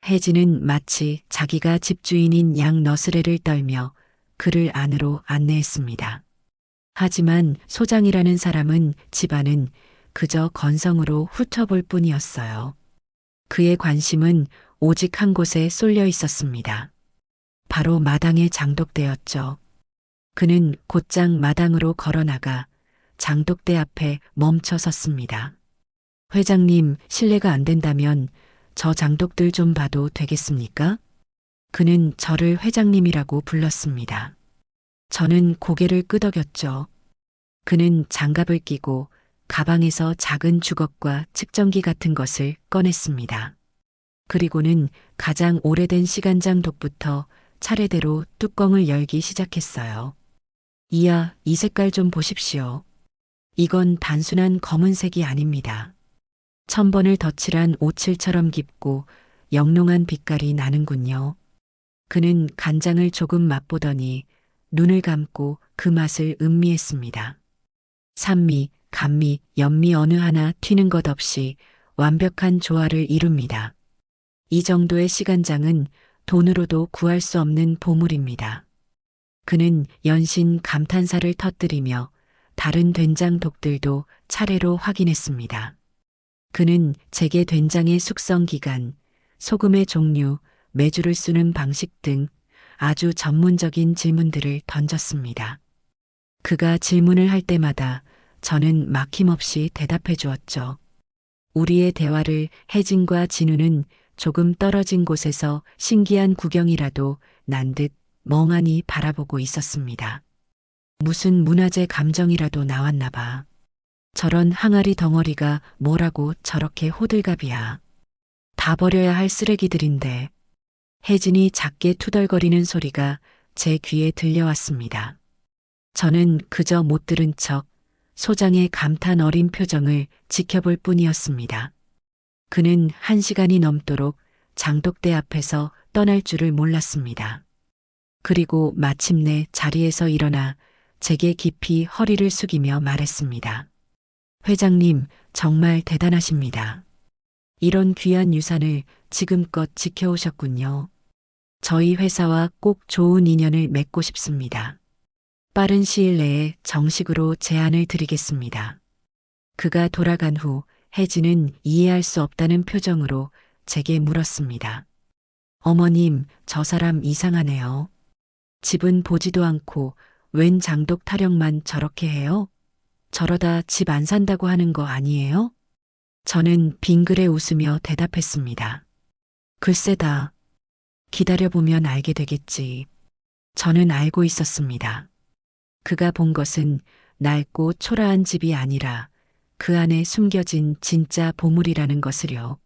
Speaker 1: 혜진은 마치 자기가 집주인인 양 너스레를 떨며 그를 안으로 안내했습니다. 하지만 소장이라는 사람은 집안은 그저 건성으로 훑어볼 뿐이었어요. 그의 관심은 오직 한 곳에 쏠려 있었습니다. 바로 마당의 장독대였죠. 그는 곧장 마당으로 걸어나가 장독대 앞에 멈춰 섰습니다. 회장님, 실례가 안 된다면 저 장독들 좀 봐도 되겠습니까? 그는 저를 회장님이라고 불렀습니다. 저는 고개를 끄덕였죠. 그는 장갑을 끼고 가방에서 작은 주걱과 측정기 같은 것을 꺼냈습니다. 그리고는 가장 오래된 시간장 독부터 차례대로 뚜껑을 열기 시작했어요. 이야, 이 색깔 좀 보십시오. 이건 단순한 검은색이 아닙니다. 1000번을 덧칠한 오칠처럼 깊고 영롱한 빛깔이 나는군요. 그는 간장을 조금 맛보더니 눈을 감고 그 맛을 음미했습니다. 산미, 감미, 연미 어느 하나 튀는 것 없이 완벽한 조화를 이룹니다. 이 정도의 시간장은 돈으로도 구할 수 없는 보물입니다. 그는 연신 감탄사를 터뜨리며 다른 된장 독들도 차례로 확인했습니다. 그는 제게 된장의 숙성 기간, 소금의 종류, 매주를 쓰는 방식 등 아주 전문적인 질문들을 던졌습니다. 그가 질문을 할 때마다 저는 막힘없이 대답해 주었죠. 우리의 대화를 혜진과 진우는 조금 떨어진 곳에서 신기한 구경이라도 난 듯 멍하니 바라보고 있었습니다. 무슨 문화재 감정이라도 나왔나 봐. 저런 항아리 덩어리가 뭐라고 저렇게 호들갑이야. 다 버려야 할 쓰레기들인데. 혜진이 작게 투덜거리는 소리가 제 귀에 들려왔습니다. 저는 그저 못 들은 척 소장의 감탄 어린 표정을 지켜볼 뿐이었습니다. 그는 1시간이 넘도록 장독대 앞에서 떠날 줄을 몰랐습니다. 그리고 마침내 자리에서 일어나 제게 깊이 허리를 숙이며 말했습니다. 회장님, 정말 대단하십니다. 이런 귀한 유산을 지금껏 지켜오셨군요. 저희 회사와 꼭 좋은 인연을 맺고 싶습니다. 빠른 시일 내에 정식으로 제안을 드리겠습니다. 그가 돌아간 후 혜진은 이해할 수 없다는 표정으로 제게 물었습니다. 어머님, 저 사람 이상하네요. 집은 보지도 않고 웬 장독 타령만 저렇게 해요? 저러다 집 안 산다고 하는 거 아니에요? 저는 빙그레 웃으며 대답했습니다. 글쎄다. 기다려보면 알게 되겠지. 저는 알고 있었습니다. 그가 본 것은 낡고 초라한 집이 아니라 그 안에 숨겨진 진짜 보물이라는 것을요.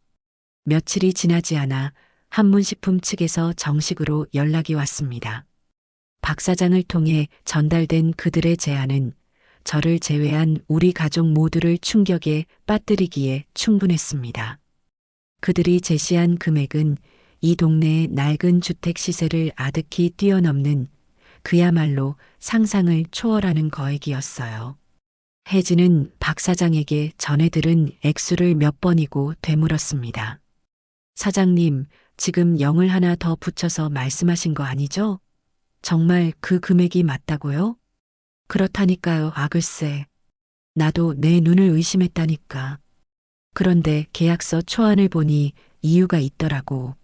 Speaker 1: 며칠이 지나지 않아 한문식품 측에서 정식으로 연락이 왔습니다. 박 사장을 통해 전달된 그들의 제안은 저를 제외한 우리 가족 모두를 충격에 빠뜨리기에 충분했습니다. 그들이 제시한 금액은 이 동네의 낡은 주택 시세를 아득히 뛰어넘는 그야말로 상상을 초월하는 거액이었어요. 혜진은 박 사장에게 전해 들은 액수를 몇 번이고 되물었습니다. 사장님, 지금 0을 하나 더 붙여서 말씀하신 거 아니죠? 정말 그 금액이 맞다고요? 그렇다니까요. 아, 글쎄. 나도 내 눈을 의심했다니까. 그런데 계약서 초안을 보니 이유가 있더라고.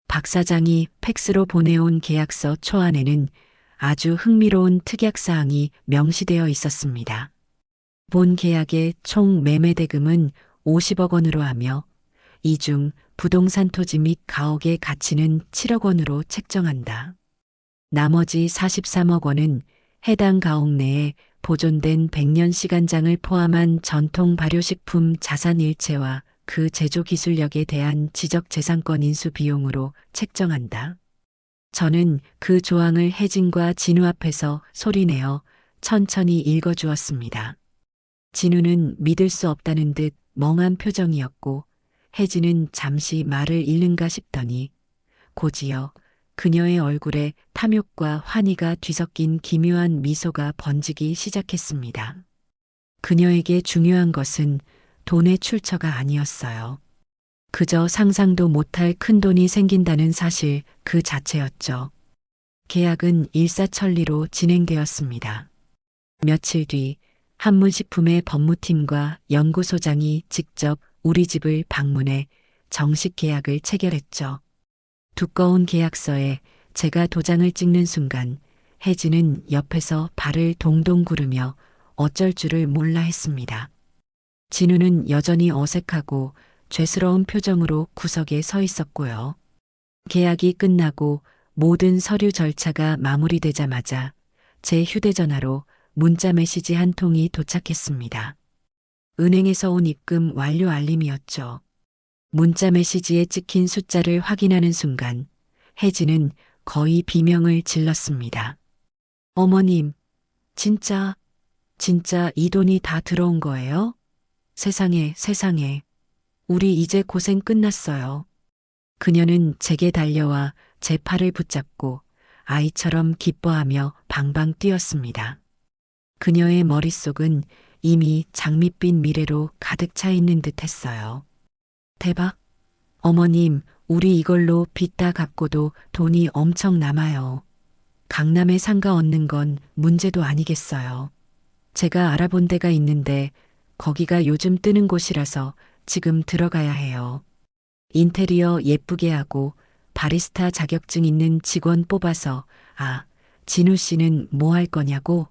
Speaker 1: 박 사장이 팩스로 보내온 계약서 초안에는 아주 흥미로운 특약사항이 명시되어 있었습니다. 본 계약의 총 매매 대금은 50억 원으로 하며 이 중 부동산 토지 및 가옥의 가치는 7억 원으로 책정한다. 나머지 43억 원은 해당 가옥 내에 보존된 100년 시간장을 포함한 전통 발효식품 자산 일체와 그 제조 기술력에 대한 지적재산권 인수 비용으로 책정한다. 저는 그 조항을 혜진과 진우 앞에서 소리내어 천천히 읽어주었습니다. 진우는 믿을 수 없다는 듯 멍한 표정이었고 혜진은 잠시 말을 잃는가 싶더니 곧이어 그녀의 얼굴에 탐욕과 환희가 뒤섞인 기묘한 미소가 번지기 시작했습니다. 그녀에게 중요한 것은 돈의 출처가 아니었어요. 그저 상상도 못할 큰 돈이 생긴다는 사실 그 자체였죠. 계약은 일사천리로 진행되었습니다. 며칠 뒤 한문식품의 법무팀과 연구소장이 직접 우리 집을 방문해 정식 계약을 체결했죠. 두꺼운 계약서에 제가 도장을 찍는 순간 혜진은 옆에서 발을 동동 구르며 어쩔 줄을 몰라 했습니다. 진우는 여전히 어색하고 죄스러운 표정으로 구석에 서 있었고요. 계약이 끝나고 모든 서류 절차가 마무리되자마자 제 휴대전화로 문자 메시지 한 통이 도착했습니다. 은행에서 온 입금 완료 알림이었죠. 문자 메시지에 찍힌 숫자를 확인하는 순간 혜진은 거의 비명을 질렀습니다. 어머님, 진짜 이 돈이 다 들어온 거예요? 세상에, 세상에. 우리 이제 고생 끝났어요. 그녀는 제게 달려와 제 팔을 붙잡고 아이처럼 기뻐하며 방방 뛰었습니다. 그녀의 머릿속은 이미 장밋빛 미래로 가득 차 있는 듯 했어요. 대박. 어머님, 우리 이걸로 빚 다 갚고도 돈이 엄청 남아요. 강남에 상가 얻는 건 문제도 아니겠어요. 제가 알아본 데가 있는데 거기가 요즘 뜨는 곳이라서 지금 들어가야 해요. 인테리어 예쁘게 하고 바리스타 자격증 있는 직원 뽑아서 진우 씨는 뭐 할 거냐고?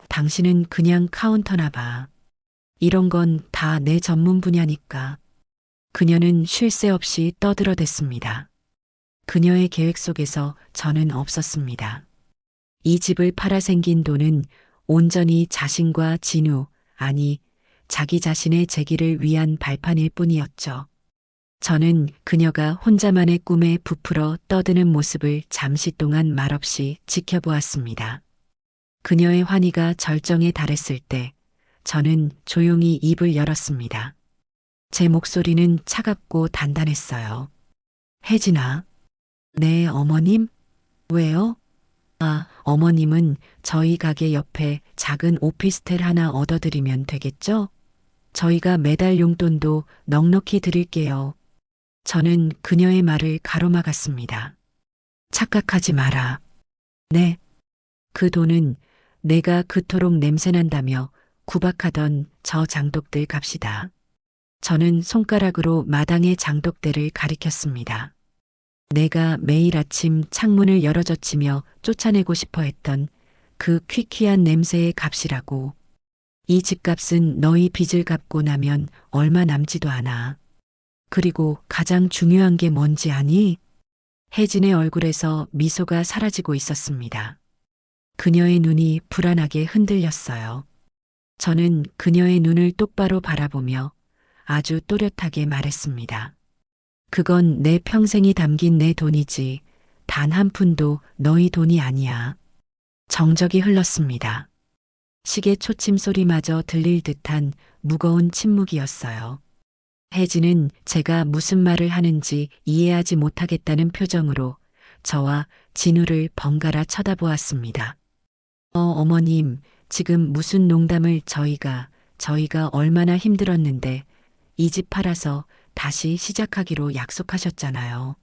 Speaker 1: 당신은 그냥 카운터나 봐. 이런 건 다 내 전문 분야니까. 그녀는 쉴 새 없이 떠들어댔습니다. 그녀의 계획 속에서 저는 없었습니다. 이 집을 팔아 생긴 돈은 온전히 자신과 진우, 아니, 자기 자신의 재기를 위한 발판일 뿐이었죠. 저는 그녀가 혼자만의 꿈에 부풀어 떠드는 모습을 잠시 동안 말없이 지켜보았습니다. 그녀의 환희가 절정에 달했을 때 저는 조용히 입을 열었습니다. 제 목소리는 차갑고 단단했어요. 혜진아. 네, 어머님? 왜요? 어머님은 저희 가게 옆에 작은 오피스텔 하나 얻어드리면 되겠죠? 저희가 매달 용돈도 넉넉히 드릴게요. 저는 그녀의 말을 가로막았습니다. 착각하지 마라. 네. 그 돈은 내가 그토록 냄새난다며 구박하던 저 장독들 값이다. 저는 손가락으로 마당의 장독대를 가리켰습니다. 내가 매일 아침 창문을 열어젖히며 쫓아내고 싶어 했던 그 퀴퀴한 냄새의 값이라고. 이 집값은 너희 빚을 갚고 나면 얼마 남지도 않아. 그리고 가장 중요한 게 뭔지 아니? 혜진의 얼굴에서 미소가 사라지고 있었습니다. 그녀의 눈이 불안하게 흔들렸어요. 저는 그녀의 눈을 똑바로 바라보며 아주 또렷하게 말했습니다. 그건 내 평생이 담긴 내 돈이지 단 한 푼도 너희 돈이 아니야. 정적이 흘렀습니다. 시계 초침 소리마저 들릴 듯한 무거운 침묵이었어요. 혜진은 제가 무슨 말을 하는지 이해하지 못하겠다는 표정으로 저와 진우를 번갈아 쳐다보았습니다. 어머님, 지금 무슨 농담을 저희가 얼마나 힘들었는데 이 집 팔아서 다시 시작하기로 약속하셨잖아요.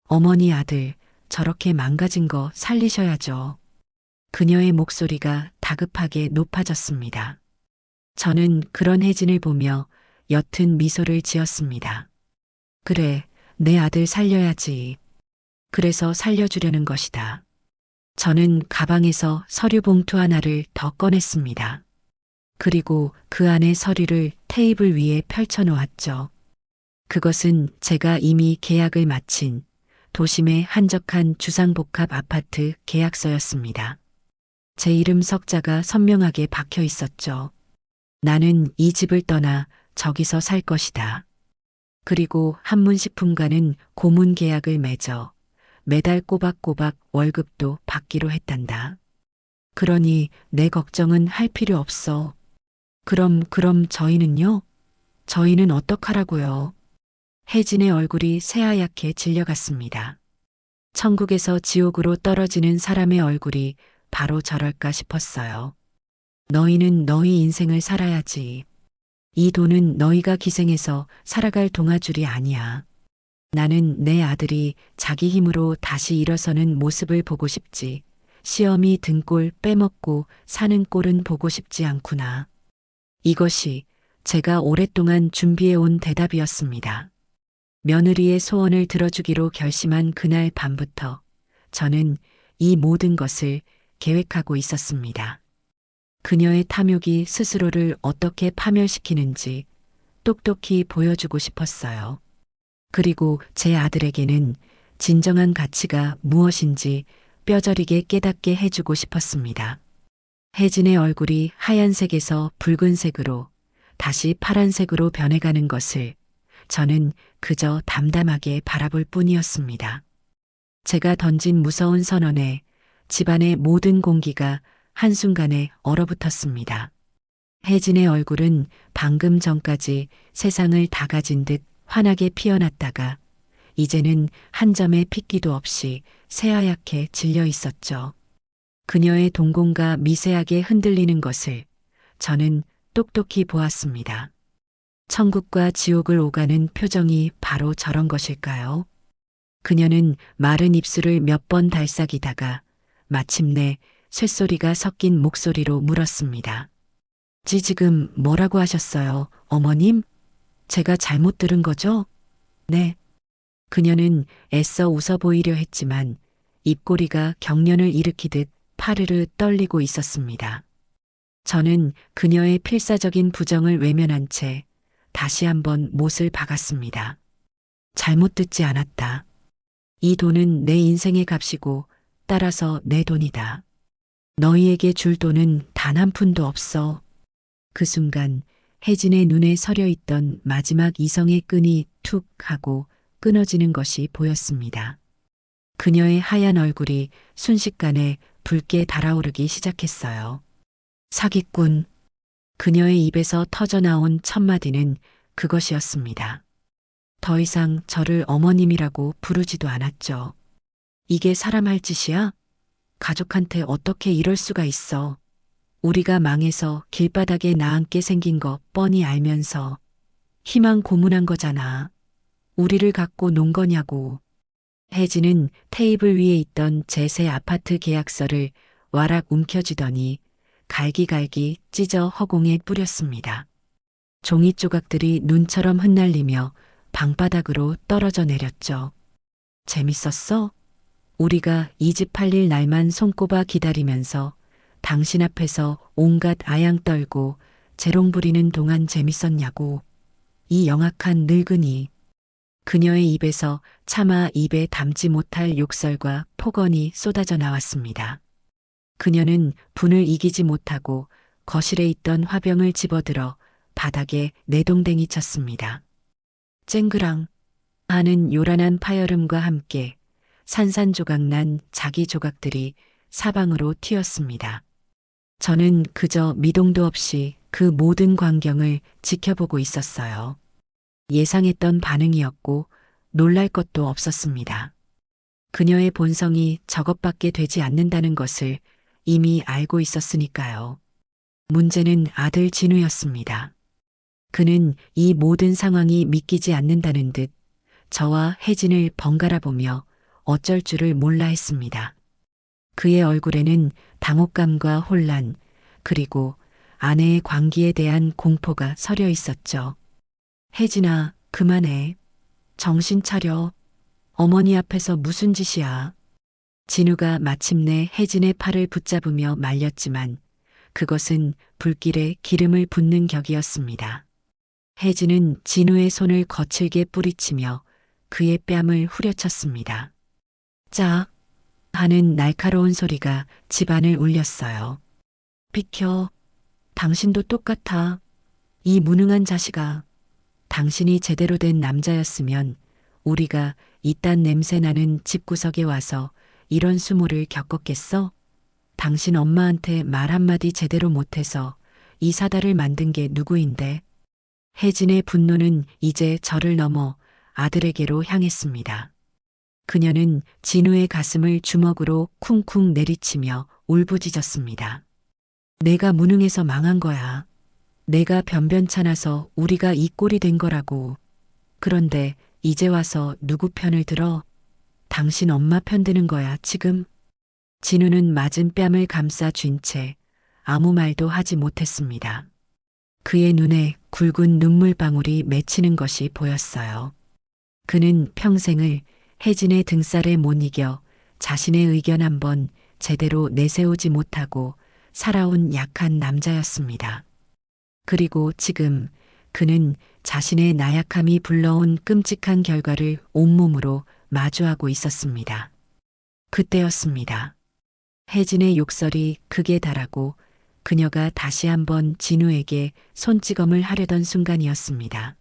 Speaker 1: 어머니 아들, 저렇게 망가진 거 살리셔야죠. 그녀의 목소리가 다급하게 높아졌습니다. 저는 그런 혜진을 보며 옅은 미소를 지었습니다. 그래, 내 아들 살려야지. 그래서 살려주려는 것이다. 저는 가방에서 서류 봉투 하나를 더 꺼냈습니다. 그리고 그 안에 서류를 테이블 위에 펼쳐놓았죠. 그것은 제가 이미 계약을 마친 도심의 한적한 주상복합 아파트 계약서였습니다. 제 이름 석자가 선명하게 박혀 있었죠. 나는 이 집을 떠나 저기서 살 것이다. 그리고 한문식품과는 고문 계약을 맺어 매달 꼬박꼬박 월급도 받기로 했단다. 그러니 내 걱정은 할 필요 없어. 그럼 저희는요? 저희는 어떡하라고요? 혜진의 얼굴이 새하얗게 질려갔습니다. 천국에서 지옥으로 떨어지는 사람의 얼굴이 바로 저럴까 싶었어요. 너희는 너희 인생을 살아야지. 이 돈은 너희가 기생해서 살아갈 동아줄이 아니야. 나는 내 아들이 자기 힘으로 다시 일어서는 모습을 보고 싶지. 시어미 등골 빼먹고 사는 꼴은 보고 싶지 않구나. 이것이 제가 오랫동안 준비해온 대답이었습니다. 며느리의 소원을 들어주기로 결심한 그날 밤부터 저는 이 모든 것을 계획하고 있었습니다. 그녀의 탐욕이 스스로를 어떻게 파멸시키는지 똑똑히 보여주고 싶었어요. 그리고 제 아들에게는 진정한 가치가 무엇인지 뼈저리게 깨닫게 해주고 싶었습니다. 혜진의 얼굴이 하얀색에서 붉은색으로 다시 파란색으로 변해가는 것을 저는 그저 담담하게 바라볼 뿐이었습니다. 제가 던진 무서운 선언에 집안의 모든 공기가 한순간에 얼어붙었습니다. 혜진의 얼굴은 방금 전까지 세상을 다 가진 듯 환하게 피어났다가 이제는 한 점의 핏기도 없이 새하얗게 질려 있었죠. 그녀의 동공과 미세하게 흔들리는 것을 저는 똑똑히 보았습니다. 천국과 지옥을 오가는 표정이 바로 저런 것일까요? 그녀는 마른 입술을 몇 번 달싹이다가 마침내 쇳소리가 섞인 목소리로 물었습니다. 지금 뭐라고 하셨어요, 어머님? 제가 잘못 들은 거죠? 네. 그녀는 애써 웃어 보이려 했지만 입꼬리가 경련을 일으키듯 파르르 떨리고 있었습니다. 저는 그녀의 필사적인 부정을 외면한 채 다시 한번 못을 박았습니다. 잘못 듣지 않았다. 이 돈은 내 인생의 값이고 따라서 내 돈이다. 너희에게 줄 돈은 단 한 푼도 없어. 그 순간 혜진의 눈에 서려 있던 마지막 이성의 끈이 툭 하고 끊어지는 것이 보였습니다. 그녀의 하얀 얼굴이 순식간에 붉게 달아오르기 시작했어요. 사기꾼. 그녀의 입에서 터져나온 첫 마디는 그것이었습니다. 더 이상 저를 어머님이라고 부르지도 않았죠. 이게 사람 할 짓이야? 가족한테 어떻게 이럴 수가 있어? 우리가 망해서 길바닥에 나앉게 생긴 거 뻔히 알면서 희망 고문한 거잖아. 우리를 갖고 논 거냐고. 혜진은 테이블 위에 있던 제 새 아파트 계약서를 와락 움켜쥐더니 갈기갈기 찢어 허공에 뿌렸습니다. 종이 조각들이 눈처럼 흩날리며 방바닥으로 떨어져 내렸죠. 재밌었어? 우리가 이 집 팔릴 날만 손꼽아 기다리면서 당신 앞에서 온갖 아양 떨고 재롱 부리는 동안 재밌었냐고. 이 영악한 늙은이. 그녀의 입에서 차마 입에 담지 못할 욕설과 폭언이 쏟아져 나왔습니다. 그녀는 분을 이기지 못하고 거실에 있던 화병을 집어들어 바닥에 내동댕이 쳤습니다. 쨍그랑 하는 요란한 파열음과 함께 산산조각난 자기 조각들이 사방으로 튀었습니다. 저는 그저 미동도 없이 그 모든 광경을 지켜보고 있었어요. 예상했던 반응이었고 놀랄 것도 없었습니다. 그녀의 본성이 저것밖에 되지 않는다는 것을 이미 알고 있었으니까요. 문제는 아들 진우였습니다. 그는 이 모든 상황이 믿기지 않는다는 듯 저와 혜진을 번갈아 보며 어쩔 줄을 몰라 했습니다. 그의 얼굴에는 당혹감과 혼란, 그리고 아내의 광기에 대한 공포가 서려 있었죠. 혜진아, 그만해. 정신 차려. 어머니 앞에서 무슨 짓이야. 진우가 마침내 혜진의 팔을 붙잡으며 말렸지만 그것은 불길에 기름을 붓는 격이었습니다. 혜진은 진우의 손을 거칠게 뿌리치며 그의 뺨을 후려쳤습니다. 짝 하는 날카로운 소리가 집안을 울렸어요. 비켜. 당신도 똑같아. 이 무능한 자식아. 당신이 제대로 된 남자였으면 우리가 이딴 냄새 나는 집구석에 와서 이런 수모를 겪었겠어? 당신 엄마한테 말 한마디 제대로 못해서 이 사달을 만든 게 누구인데? 혜진의 분노는 이제 저를 넘어 아들에게로 향했습니다. 그녀는 진우의 가슴을 주먹으로 쿵쿵 내리치며 울부짖었습니다. 내가 무능해서 망한 거야. 내가 변변찮아서 우리가 이 꼴이 된 거라고. 그런데 이제 와서 누구 편을 들어? 당신 엄마 편 드는 거야, 지금? 진우는 맞은 뺨을 감싸 쥔 채 아무 말도 하지 못했습니다. 그의 눈에 굵은 눈물방울이 맺히는 것이 보였어요. 그는 평생을 혜진의 등살에 못 이겨 자신의 의견 한번 제대로 내세우지 못하고 살아온 약한 남자였습니다. 그리고 지금 그는 자신의 나약함이 불러온 끔찍한 결과를 온몸으로 마주하고 있었습니다. 그때였습니다. 혜진의 욕설이 극에 달하고 그녀가 다시 한번 진우에게 손찌검을 하려던 순간이었습니다.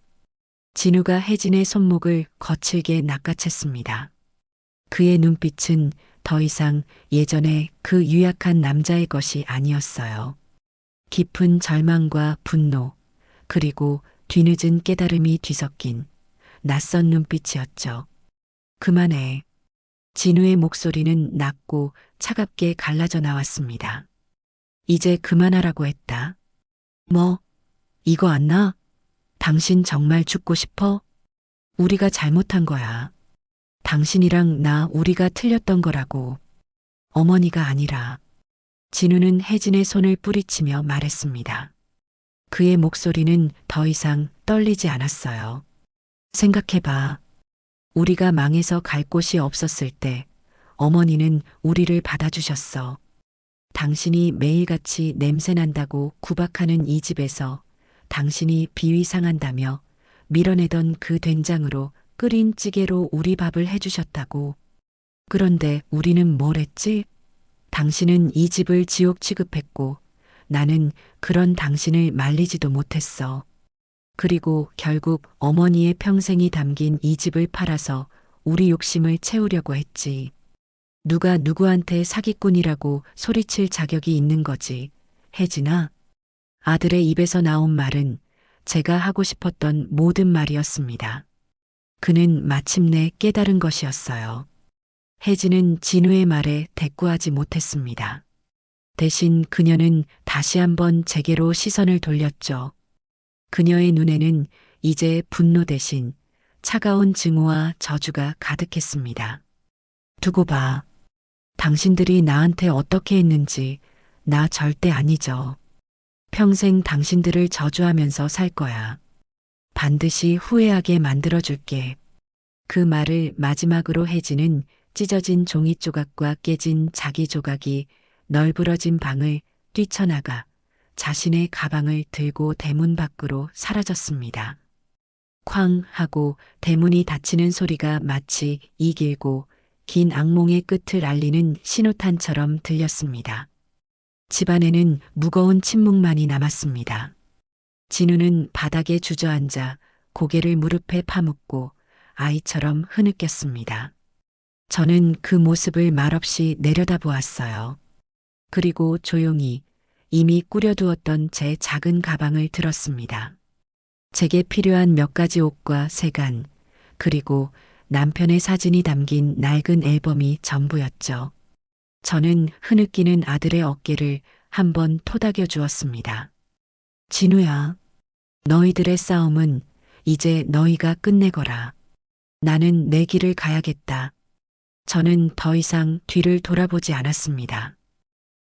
Speaker 1: 진우가 혜진의 손목을 거칠게 낚아챘습니다. 그의 눈빛은 더 이상 예전에 그 유약한 남자의 것이 아니었어요. 깊은 절망과 분노, 그리고 뒤늦은 깨달음이 뒤섞인 낯선 눈빛이었죠. 그만해. 진우의 목소리는 낮고 차갑게 갈라져 나왔습니다. 이제 그만하라고 했다. 뭐, 이거 안 나? 당신 정말 죽고 싶어? 우리가 잘못한 거야. 당신이랑 나 우리가 틀렸던 거라고. 어머니가 아니라. 진우는 혜진의 손을 뿌리치며 말했습니다. 그의 목소리는 더 이상 떨리지 않았어요. 생각해봐. 우리가 망해서 갈 곳이 없었을 때 어머니는 우리를 받아주셨어. 당신이 매일같이 냄새난다고 구박하는 이 집에서 당신이 비위 상한다며 밀어내던 그 된장으로 끓인 찌개로 우리 밥을 해주셨다고. 그런데 우리는 뭘 했지? 당신은 이 집을 지옥 취급했고 나는 그런 당신을 말리지도 못했어. 그리고 결국 어머니의 평생이 담긴 이 집을 팔아서 우리 욕심을 채우려고 했지. 누가 누구한테 사기꾼이라고 소리칠 자격이 있는 거지. 혜진아. 아들의 입에서 나온 말은 제가 하고 싶었던 모든 말이었습니다. 그는 마침내 깨달은 것이었어요. 혜진은 진우의 말에 대꾸하지 못했습니다. 대신 그녀는 다시 한번 제게로 시선을 돌렸죠. 그녀의 눈에는 이제 분노 대신 차가운 증오와 저주가 가득했습니다. 두고 봐. 당신들이 나한테 어떻게 했는지 나 절대 아니죠. 평생 당신들을 저주하면서 살 거야. 반드시 후회하게 만들어줄게. 그 말을 마지막으로 혜진은 찢어진 종이 조각과 깨진 자기 조각이 널브러진 방을 뛰쳐나가 자신의 가방을 들고 대문 밖으로 사라졌습니다. 쾅 하고 대문이 닫히는 소리가 마치 이 길고 긴 악몽의 끝을 알리는 신호탄처럼 들렸습니다. 집안에는 무거운 침묵만이 남았습니다. 진우는 바닥에 주저앉아 고개를 무릎에 파묻고 아이처럼 흐느꼈습니다. 저는 그 모습을 말없이 내려다보았어요. 그리고 조용히 이미 꾸려두었던 제 작은 가방을 들었습니다. 제게 필요한 몇 가지 옷과 세간, 그리고 남편의 사진이 담긴 낡은 앨범이 전부였죠. 저는 흐느끼는 아들의 어깨를 한번 토닥여 주었습니다. 진우야, 너희들의 싸움은 이제 너희가 끝내거라. 나는 내 길을 가야겠다. 저는 더 이상 뒤를 돌아보지 않았습니다.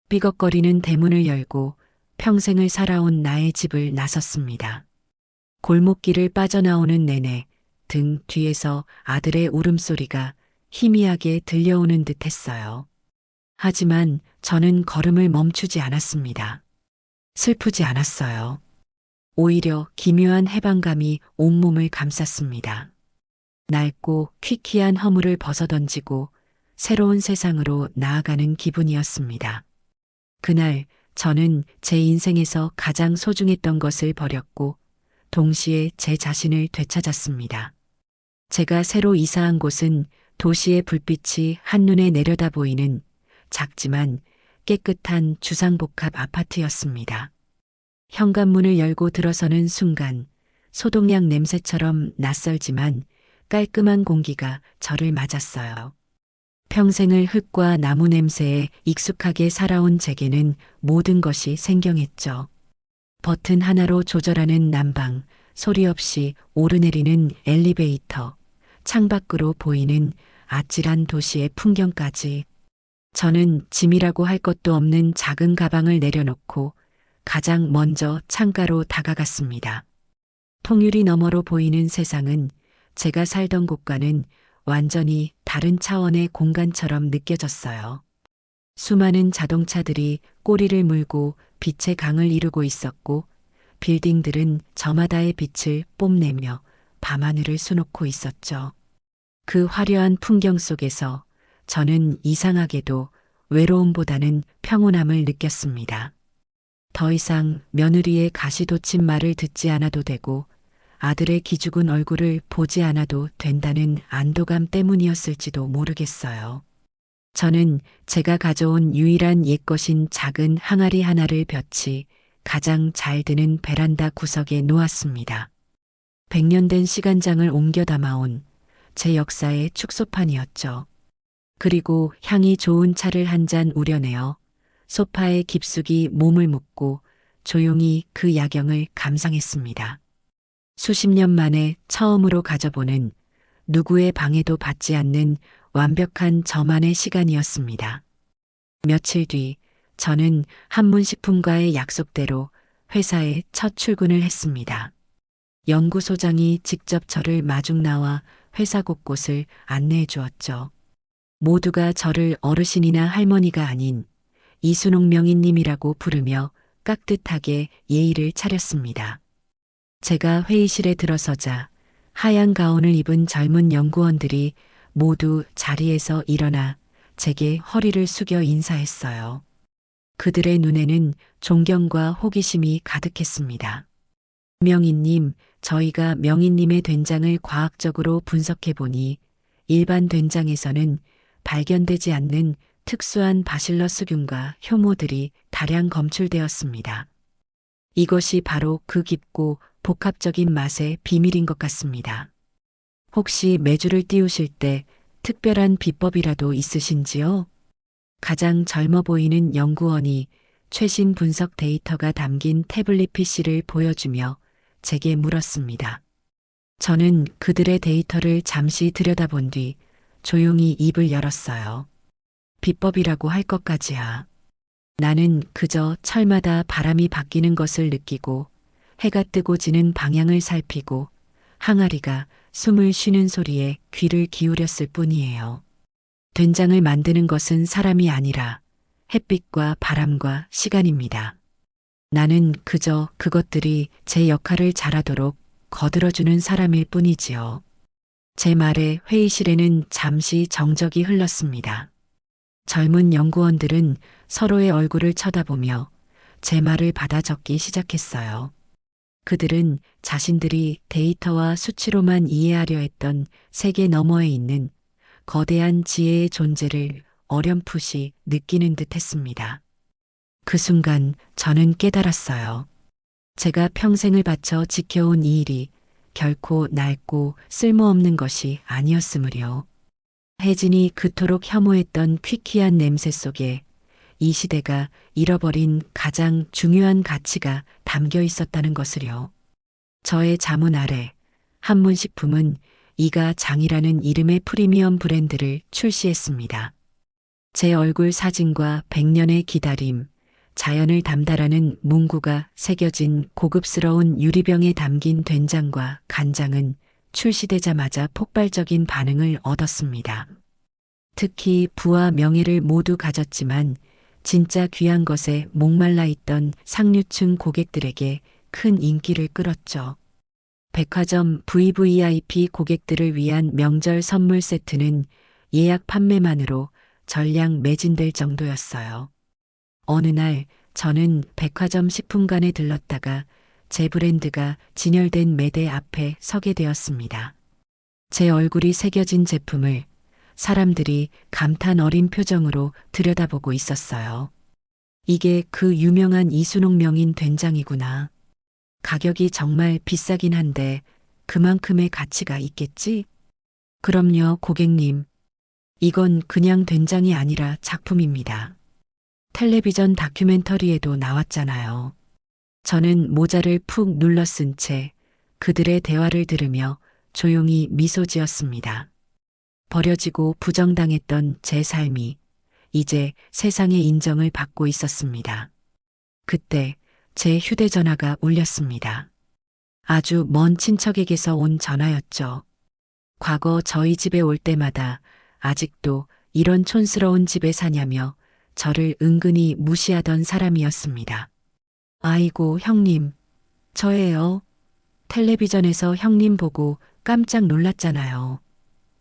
Speaker 1: 삐걱거리는 대문을 열고 평생을 살아온 나의 집을 나섰습니다. 골목길을 빠져나오는 내내 등 뒤에서 아들의 울음소리가 희미하게 들려오는 듯 했어요. 하지만 저는 걸음을 멈추지 않았습니다. 슬프지 않았어요. 오히려 기묘한 해방감이 온몸을 감쌌습니다. 낡고 퀴퀴한 허물을 벗어던지고 새로운 세상으로 나아가는 기분이었습니다. 그날 저는 제 인생에서 가장 소중했던 것을 버렸고 동시에 제 자신을 되찾았습니다. 제가 새로 이사한 곳은 도시의 불빛이 한눈에 내려다 보이는 작지만 깨끗한 주상복합 아파트였습니다. 현관문을 열고 들어서는 순간 소독약 냄새처럼 낯설지만 깔끔한 공기가 저를 맞았어요. 평생을 흙과 나무 냄새에 익숙하게 살아온 제게는 모든 것이 생경했죠. 버튼 하나로 조절하는 난방, 소리 없이 오르내리는 엘리베이터, 창밖으로 보이는 아찔한 도시의 풍경까지. 저는 짐이라고 할 것도 없는 작은 가방을 내려놓고 가장 먼저 창가로 다가갔습니다. 통유리 너머로 보이는 세상은 제가 살던 곳과는 완전히 다른 차원의 공간처럼 느껴졌어요. 수많은 자동차들이 꼬리를 물고 빛의 강을 이루고 있었고 빌딩들은 저마다의 빛을 뽐내며 밤하늘을 수놓고 있었죠. 그 화려한 풍경 속에서 저는 이상하게도 외로움보다는 평온함을 느꼈습니다. 더 이상 며느리의 가시돋친 말을 듣지 않아도 되고 아들의 기죽은 얼굴을 보지 않아도 된다는 안도감 때문이었을지도 모르겠어요. 저는 제가 가져온 유일한 옛것인 작은 항아리 하나를 볕이 가장 잘 드는 베란다 구석에 놓았습니다. 100년 된 시간장을 옮겨 담아온 제 역사의 축소판이었죠. 그리고 향이 좋은 차를 한 잔 우려내어 소파에 깊숙이 몸을 묻고 조용히 그 야경을 감상했습니다. 수십 년 만에 처음으로 가져보는 누구의 방해도 받지 않는 완벽한 저만의 시간이었습니다. 며칠 뒤 저는 한문식품과의 약속대로 회사에 첫 출근을 했습니다. 연구소장이 직접 저를 마중 나와 회사 곳곳을 안내해 주었죠. 모두가 저를 어르신이나 할머니가 아닌 이순옥 명인님이라고 부르며 깍듯하게 예의를 차렸습니다. 제가 회의실에 들어서자 하얀 가운을 입은 젊은 연구원들이 모두 자리에서 일어나 제게 허리를 숙여 인사했어요. 그들의 눈에는 존경과 호기심이 가득했습니다. 명인님, 저희가 명인님의 된장을 과학적으로 분석해보니 일반 된장에서는 발견되지 않는 특수한 바실러스균과 효모들이 다량 검출되었습니다. 이것이 바로 그 깊고 복합적인 맛의 비밀인 것 같습니다. 혹시 메주를 띄우실 때 특별한 비법이라도 있으신지요? 가장 젊어 보이는 연구원이 최신 분석 데이터가 담긴 태블릿 PC를 보여주며 제게 물었습니다. 저는 그들의 데이터를 잠시 들여다본 뒤 조용히 입을 열었어요. 비법이라고 할 것까지야. 나는 그저 철마다 바람이 바뀌는 것을 느끼고 해가 뜨고 지는 방향을 살피고 항아리가 숨을 쉬는 소리에 귀를 기울였을 뿐이에요. 된장을 만드는 것은 사람이 아니라 햇빛과 바람과 시간입니다. 나는 그저 그것들이 제 역할을 잘하도록 거들어주는 사람일 뿐이지요. 제 말에 회의실에는 잠시 정적이 흘렀습니다. 젊은 연구원들은 서로의 얼굴을 쳐다보며 제 말을 받아 적기 시작했어요. 그들은 자신들이 데이터와 수치로만 이해하려 했던 세계 너머에 있는 거대한 지혜의 존재를 어렴풋이 느끼는 듯 했습니다. 그 순간 저는 깨달았어요. 제가 평생을 바쳐 지켜온 이 일이 결코 낡고 쓸모없는 것이 아니었으므려. 혜진이 그토록 혐오했던 퀴퀴한 냄새 속에 이 시대가 잃어버린 가장 중요한 가치가 담겨 있었다는 것을요. 저의 자문 아래 한문식품은 이가 장이라는 이름의 프리미엄 브랜드를 출시했습니다. 제 얼굴 사진과 100년의 기다림, 자연을 담다라는 문구가 새겨진 고급스러운 유리병에 담긴 된장과 간장은 출시되자마자 폭발적인 반응을 얻었습니다. 특히 부와 명예를 모두 가졌지만 진짜 귀한 것에 목말라 있던 상류층 고객들에게 큰 인기를 끌었죠. 백화점 VVIP 고객들을 위한 명절 선물 세트는 예약 판매만으로 전량 매진될 정도였어요. 어느 날 저는 백화점 식품관에 들렀다가 제 브랜드가 진열된 매대 앞에 서게 되었습니다. 제 얼굴이 새겨진 제품을 사람들이 감탄 어린 표정으로 들여다보고 있었어요. 이게 그 유명한 이순옥 명인 된장이구나. 가격이 정말 비싸긴 한데 그만큼의 가치가 있겠지? 그럼요, 고객님. 이건 그냥 된장이 아니라 작품입니다. 텔레비전 다큐멘터리에도 나왔잖아요. 저는 모자를 푹 눌러 쓴 채 그들의 대화를 들으며 조용히 미소 지었습니다. 버려지고 부정당했던 제 삶이 이제 세상의 인정을 받고 있었습니다. 그때 제 휴대전화가 울렸습니다. 아주 먼 친척에게서 온 전화였죠. 과거 저희 집에 올 때마다 아직도 이런 촌스러운 집에 사냐며 저를 은근히 무시하던 사람이었습니다. 아이고, 형님. 저예요. 텔레비전에서 형님 보고 깜짝 놀랐잖아요.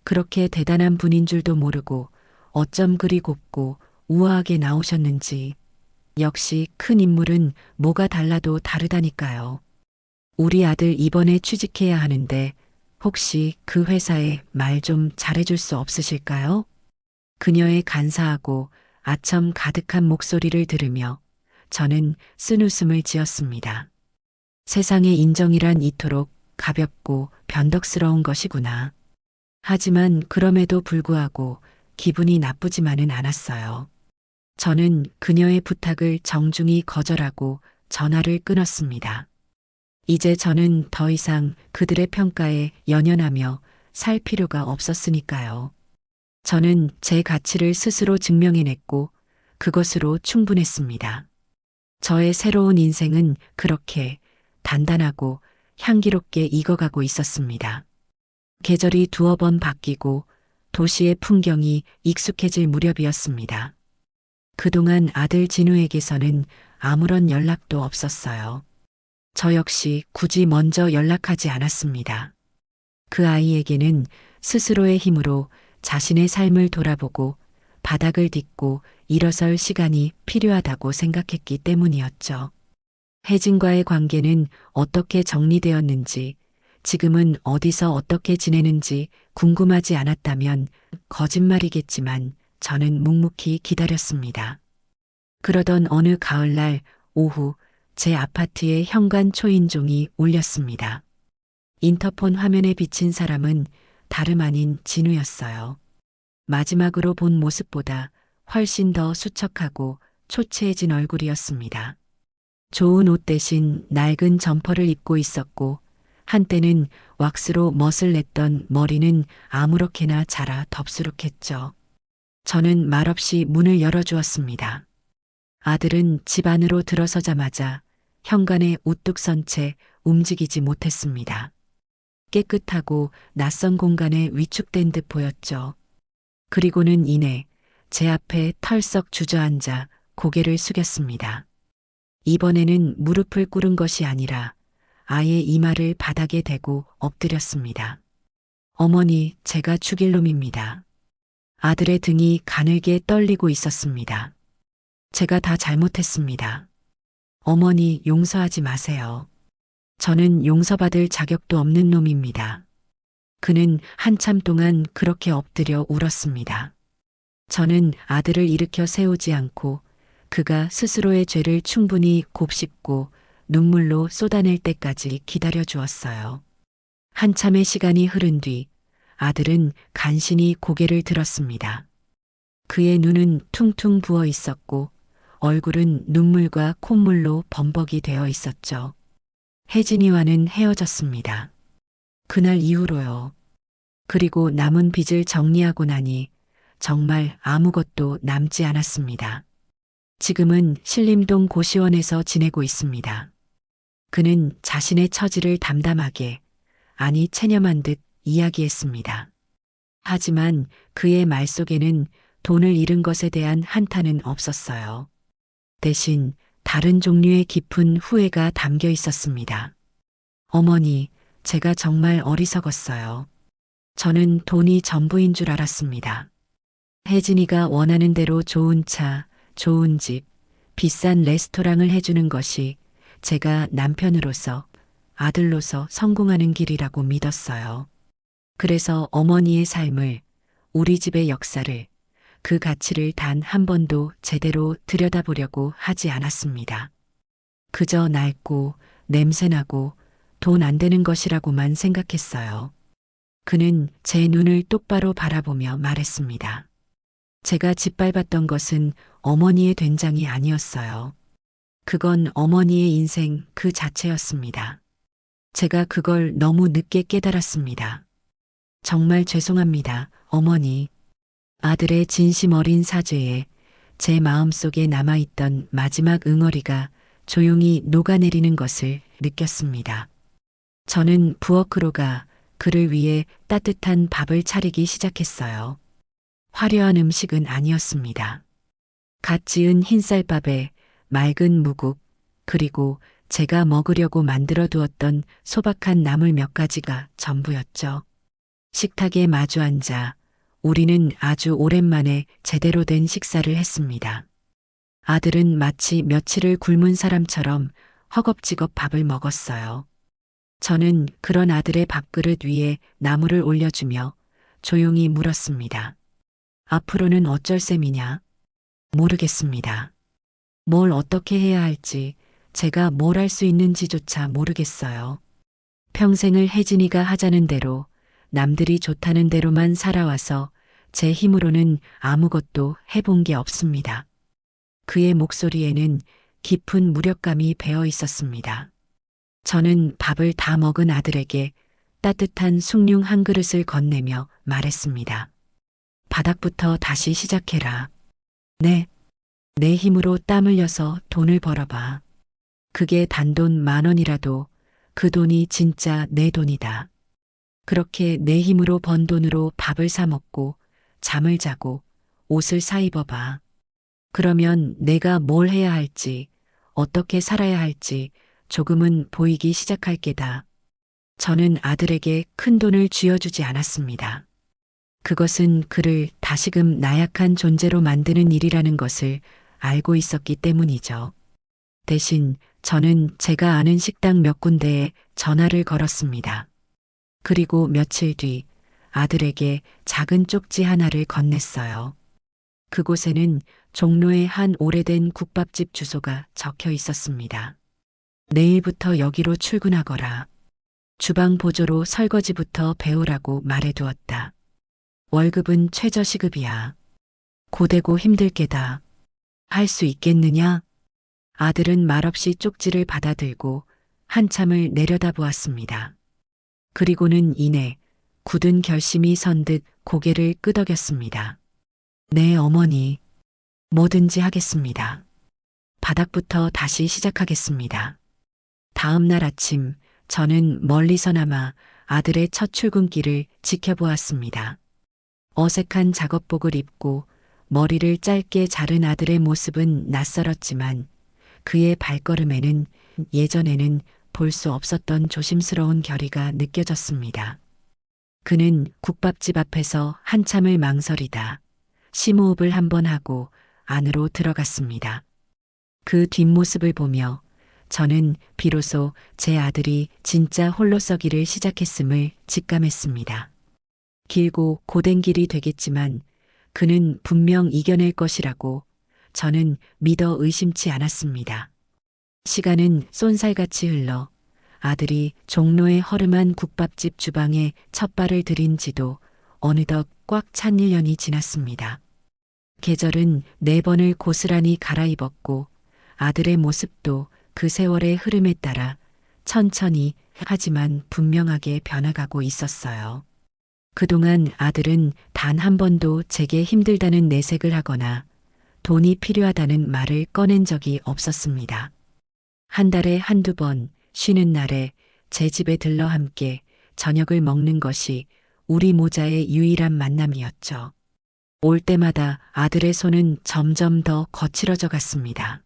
Speaker 1: 그렇게 대단한 분인 줄도 모르고 어쩜 그리 곱고 우아하게 나오셨는지. 역시 큰 인물은 뭐가 달라도 다르다니까요. 우리 아들 이번에 취직해야 하는데 혹시 그 회사에 말 좀 잘해줄 수 없으실까요? 그녀의 간사하고 아첨 가득한 목소리를 들으며 저는 쓴웃음을 지었습니다. 세상의 인정이란 이토록 가볍고 변덕스러운 것이구나. 하지만 그럼에도 불구하고 기분이 나쁘지만은 않았어요. 저는 그녀의 부탁을 정중히 거절하고 전화를 끊었습니다. 이제 저는 더 이상 그들의 평가에 연연하며 살 필요가 없었으니까요. 저는 제 가치를 스스로 증명해냈고 그것으로 충분했습니다. 저의 새로운 인생은 그렇게 단단하고 향기롭게 익어가고 있었습니다. 계절이 두어 번 바뀌고 도시의 풍경이 익숙해질 무렵이었습니다. 그동안 아들 진우에게서는 아무런 연락도 없었어요. 저 역시 굳이 먼저 연락하지 않았습니다. 그 아이에게는 스스로의 힘으로 자신의 삶을 돌아보고 바닥을 딛고 일어설 시간이 필요하다고 생각했기 때문이었죠. 혜진과의 관계는 어떻게 정리되었는지, 지금은 어디서 어떻게 지내는지 궁금하지 않았다면 거짓말이겠지만 저는 묵묵히 기다렸습니다. 그러던 어느 가을날 오후 제 아파트의 현관 초인종이 울렸습니다. 인터폰 화면에 비친 사람은 다름 아닌 진우였어요. 마지막으로 본 모습보다 훨씬 더 수척하고 초췌해진 얼굴이었습니다. 좋은 옷 대신 낡은 점퍼를 입고 있었고 한때는 왁스로 멋을 냈던 머리는 아무렇게나 자라 덥수룩했죠. 저는 말없이 문을 열어주었습니다. 아들은 집 안으로 들어서자마자 현관에 우뚝 선 채 움직이지 못했습니다. 깨끗하고 낯선 공간에 위축된 듯 보였죠. 그리고는 이내 제 앞에 털썩 주저앉아 고개를 숙였습니다. 이번에는 무릎을 꿇은 것이 아니라 아예 이마를 바닥에 대고 엎드렸습니다. 어머니, 제가 죽일 놈입니다. 아들의 등이 가늘게 떨리고 있었습니다. 제가 다 잘못했습니다. 어머니, 용서하지 마세요. 저는 용서받을 자격도 없는 놈입니다. 그는 한참 동안 그렇게 엎드려 울었습니다. 저는 아들을 일으켜 세우지 않고 그가 스스로의 죄를 충분히 곱씹고 눈물로 쏟아낼 때까지 기다려 주었어요. 한참의 시간이 흐른 뒤 아들은 간신히 고개를 들었습니다. 그의 눈은 퉁퉁 부어 있었고 얼굴은 눈물과 콧물로 범벅이 되어 있었죠. 혜진이와는 헤어졌습니다. 그날 이후로요. 그리고 남은 빚을 정리하고 나니 정말 아무것도 남지 않았습니다. 지금은 신림동 고시원에서 지내고 있습니다. 그는 자신의 처지를 담담하게, 아니 체념한 듯 이야기했습니다. 하지만 그의 말 속에는 돈을 잃은 것에 대한 한탄은 없었어요. 대신 다른 종류의 깊은 후회가 담겨 있었습니다. 어머니, 제가 정말 어리석었어요. 저는 돈이 전부인 줄 알았습니다. 혜진이가 원하는 대로 좋은 차, 좋은 집, 비싼 레스토랑을 해주는 것이 제가 남편으로서, 아들로서 성공하는 길이라고 믿었어요. 그래서 어머니의 삶을, 우리 집의 역사를, 그 가치를 단 한 번도 제대로 들여다보려고 하지 않았습니다. 그저 낡고 냄새나고 돈 안 되는 것이라고만 생각했어요. 그는 제 눈을 똑바로 바라보며 말했습니다. 제가 짓밟았던 것은 어머니의 된장이 아니었어요. 그건 어머니의 인생 그 자체였습니다. 제가 그걸 너무 늦게 깨달았습니다. 정말 죄송합니다, 어머니. 아들의 진심 어린 사죄에 제 마음속에 남아있던 마지막 응어리가 조용히 녹아내리는 것을 느꼈습니다. 저는 부엌으로 가 그를 위해 따뜻한 밥을 차리기 시작했어요. 화려한 음식은 아니었습니다. 갓 지은 흰쌀밥에 맑은 무국, 그리고 제가 먹으려고 만들어 두었던 소박한 나물 몇 가지가 전부였죠. 식탁에 마주 앉아 우리는 아주 오랜만에 제대로 된 식사를 했습니다. 아들은 마치 며칠을 굶은 사람처럼 허겁지겁 밥을 먹었어요. 저는 그런 아들의 밥그릇 위에 나물을 올려주며 조용히 물었습니다. 앞으로는 어쩔 셈이냐? 모르겠습니다. 뭘 어떻게 해야 할지, 제가 뭘 할 수 있는지조차 모르겠어요. 평생을 혜진이가 하자는 대로, 남들이 좋다는 대로만 살아와서 제 힘으로는 아무것도 해본 게 없습니다. 그의 목소리에는 깊은 무력감이 배어 있었습니다. 저는 밥을 다 먹은 아들에게 따뜻한 숭늉 한 그릇을 건네며 말했습니다. 바닥부터 다시 시작해라. 네. 내 힘으로 땀 흘려서 돈을 벌어봐. 그게 단돈 10,000원이라도 그 돈이 진짜 내 돈이다. 그렇게 내 힘으로 번 돈으로 밥을 사 먹고 잠을 자고 옷을 사 입어봐. 그러면 내가 뭘 해야 할지, 어떻게 살아야 할지 조금은 보이기 시작할 게다. 저는 아들에게 큰 돈을 쥐어주지 않았습니다. 그것은 그를 다시금 나약한 존재로 만드는 일이라는 것을 알고 있었기 때문이죠. 대신 저는 제가 아는 식당 몇 군데에 전화를 걸었습니다. 그리고 며칠 뒤 아들에게 작은 쪽지 하나를 건넸어요. 그곳에는 종로의 한 오래된 국밥집 주소가 적혀 있었습니다. 내일부터 여기로 출근하거라. 주방 보조로 설거지부터 배우라고 말해두었다. 월급은 최저시급이야. 고되고 힘들 게다. 할 수 있겠느냐? 아들은 말없이 쪽지를 받아들고 한참을 내려다보았습니다. 그리고는 이내 굳은 결심이 선 듯 고개를 끄덕였습니다. 네, 어머니. 뭐든지 하겠습니다. 바닥부터 다시 시작하겠습니다. 다음 날 아침, 저는 멀리서나마 아들의 첫 출근길을 지켜보았습니다. 어색한 작업복을 입고 머리를 짧게 자른 아들의 모습은 낯설었지만 그의 발걸음에는 예전에는 볼 수 없었던 조심스러운 결의가 느껴졌습니다. 그는 국밥집 앞에서 한참을 망설이다 심호흡을 한번 하고 안으로 들어갔습니다. 그 뒷모습을 보며 저는 비로소 제 아들이 진짜 홀로 서기를 시작했음을 직감했습니다. 길고 고된 길이 되겠지만 그는 분명 이겨낼 것이라고 저는 믿어 의심치 않았습니다. 시간은 쏜살같이 흘러 아들이 종로의 허름한 국밥집 주방에 첫 발을 들인 지도 어느덧 꽉 찬 1년이 지났습니다. 계절은 4번을 고스란히 갈아입었고 아들의 모습도 그 세월의 흐름에 따라 천천히 하지만 분명하게 변해가고 있었어요. 그동안 아들은 단 한 번도 제게 힘들다는 내색을 하거나 돈이 필요하다는 말을 꺼낸 적이 없었습니다. 한 달에 한두 번 쉬는 날에 제 집에 들러 함께 저녁을 먹는 것이 우리 모자의 유일한 만남이었죠. 올 때마다 아들의 손은 점점 더 거칠어져 갔습니다.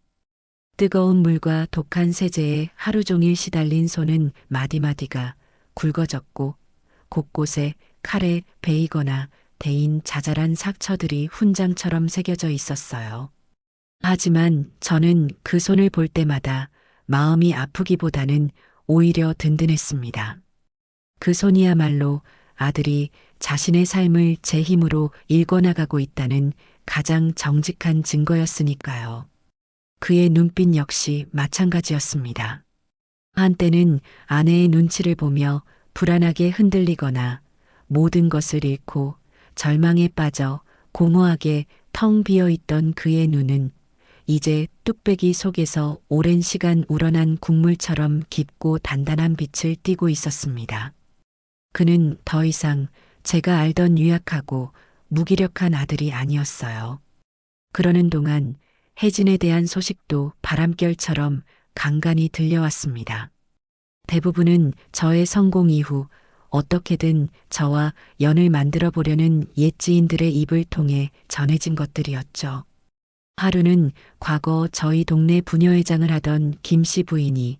Speaker 1: 뜨거운 물과 독한 세제에 하루 종일 시달린 손은 마디마디가 굵어졌고 곳곳에 칼에 베이거나 데인 자잘한 상처들이 훈장처럼 새겨져 있었어요. 하지만 저는 그 손을 볼 때마다 마음이 아프기보다는 오히려 든든했습니다. 그 손이야말로 아들이 자신의 삶을 제 힘으로 일궈나가고 있다는 가장 정직한 증거였으니까요. 그의 눈빛 역시 마찬가지였습니다. 한때는 아내의 눈치를 보며 불안하게 흔들리거나 모든 것을 잃고 절망에 빠져 공허하게 텅 비어 있던 그의 눈은 이제 뚝배기 속에서 오랜 시간 우러난 국물처럼 깊고 단단한 빛을 띠고 있었습니다. 그는 더 이상 제가 알던 유약하고 무기력한 아들이 아니었어요. 그러는 동안 혜진에 대한 소식도 바람결처럼 간간히 들려왔습니다. 대부분은 저의 성공 이후 어떻게든 저와 연을 만들어 보려는 옛 지인들의 입을 통해 전해진 것들이었죠. 하루는 과거 저희 동네 부녀회장을 하던 김 씨 부인이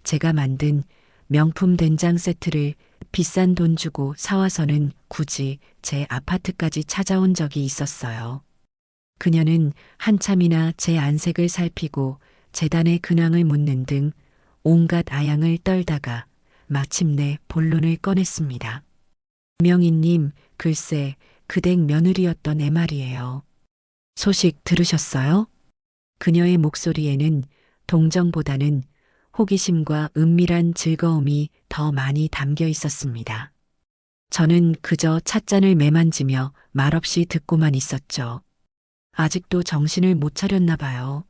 Speaker 1: 제가 만든 명품 된장 세트를 비싼 돈 주고 사와서는 굳이 제 아파트까지 찾아온 적이 있었어요. 그녀는 한참이나 제 안색을 살피고 재단의 근황을 묻는 등 온갖 아양을 떨다가 마침내 본론을 꺼냈습니다. 명희님, 글쎄 그댁 며느리였던 애 말이에요. 소식 들으셨어요? 그녀의 목소리에는 동정보다는 호기심과 은밀한 즐거움이 더 많이 담겨 있었습니다. 저는 그저 찻잔을 매만지며 말없이 듣고만 있었죠. 아직도 정신을 못 차렸나 봐요.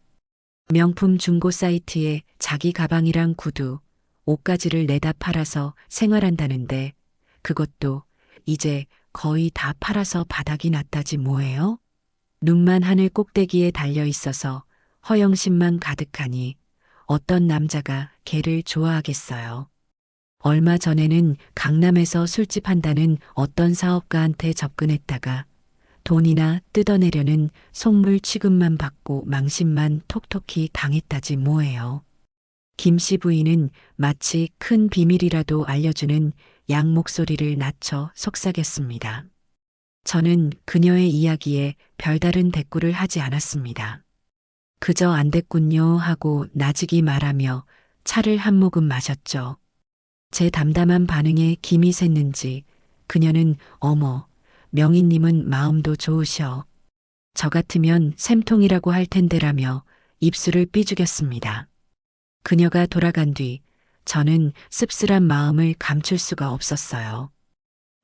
Speaker 1: 명품 중고 사이트에 자기 가방이랑 구두, 옷가지를 내다 팔아서 생활한다는데 그것도 이제 거의 다 팔아서 바닥이 났다지 뭐예요? 눈만 하늘 꼭대기에 달려 있어서 허영심만 가득하니 어떤 남자가 걔를 좋아하겠어요. 얼마 전에는 강남에서 술집 한다는 어떤 사업가한테 접근했다가 돈이나 뜯어내려는 속물 취급만 받고 망신만 톡톡히 당했다지 뭐예요. 김 씨 부인은 마치 큰 비밀이라도 알려주는 양 목소리를 낮춰 속삭였습니다. 저는 그녀의 이야기에 별다른 대꾸를 하지 않았습니다. 그저 안 됐군요 하고 나직이 말하며 차를 한 모금 마셨죠. 제 담담한 반응에 김이 샜는지 그녀는 어머, 명희님은 마음도 좋으셔. 저 같으면 샘통이라고 할 텐데라며 입술을 삐죽였습니다. 그녀가 돌아간 뒤 저는 씁쓸한 마음을 감출 수가 없었어요.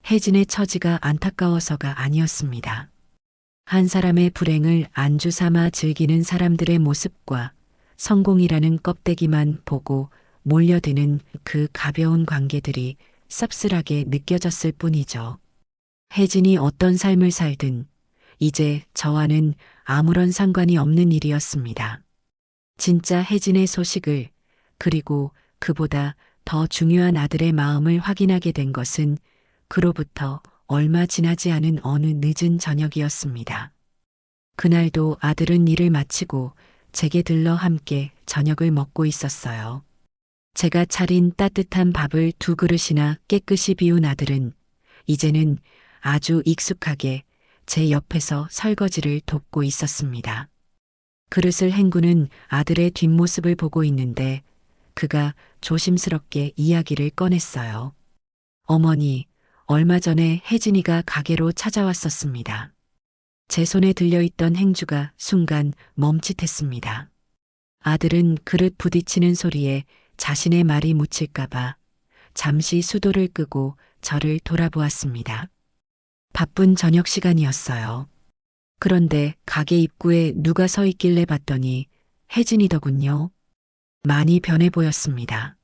Speaker 1: 혜진의 처지가 안타까워서가 아니었습니다. 한 사람의 불행을 안주 삼아 즐기는 사람들의 모습과 성공이라는 껍데기만 보고 몰려드는 그 가벼운 관계들이 씁쓸하게 느껴졌을 뿐이죠. 혜진이 어떤 삶을 살든 이제 저와는 아무런 상관이 없는 일이었습니다. 진짜 혜진의 소식을, 그리고 그보다 더 중요한 아들의 마음을 확인하게 된 것은 그로부터 얼마 지나지 않은 어느 늦은 저녁이었습니다. 그날도 아들은 일을 마치고 제게 들러 함께 저녁을 먹고 있었어요. 제가 차린 따뜻한 밥을 두 그릇이나 깨끗이 비운 아들은 이제는 아주 익숙하게 제 옆에서 설거지를 돕고 있었습니다. 그릇을 헹구는 아들의 뒷모습을 보고 있는데 그가 조심스럽게 이야기를 꺼냈어요. 어머니, 얼마 전에 혜진이가 가게로 찾아왔었습니다. 제 손에 들려있던 행주가 순간 멈칫했습니다. 아들은 그릇 부딪히는 소리에 자신의 말이 묻힐까봐 잠시 수도를 끄고 저를 돌아보았습니다. 바쁜 저녁 시간이었어요. 그런데 가게 입구에 누가 서 있길래 봤더니 혜진이더군요. 많이 변해 보였습니다.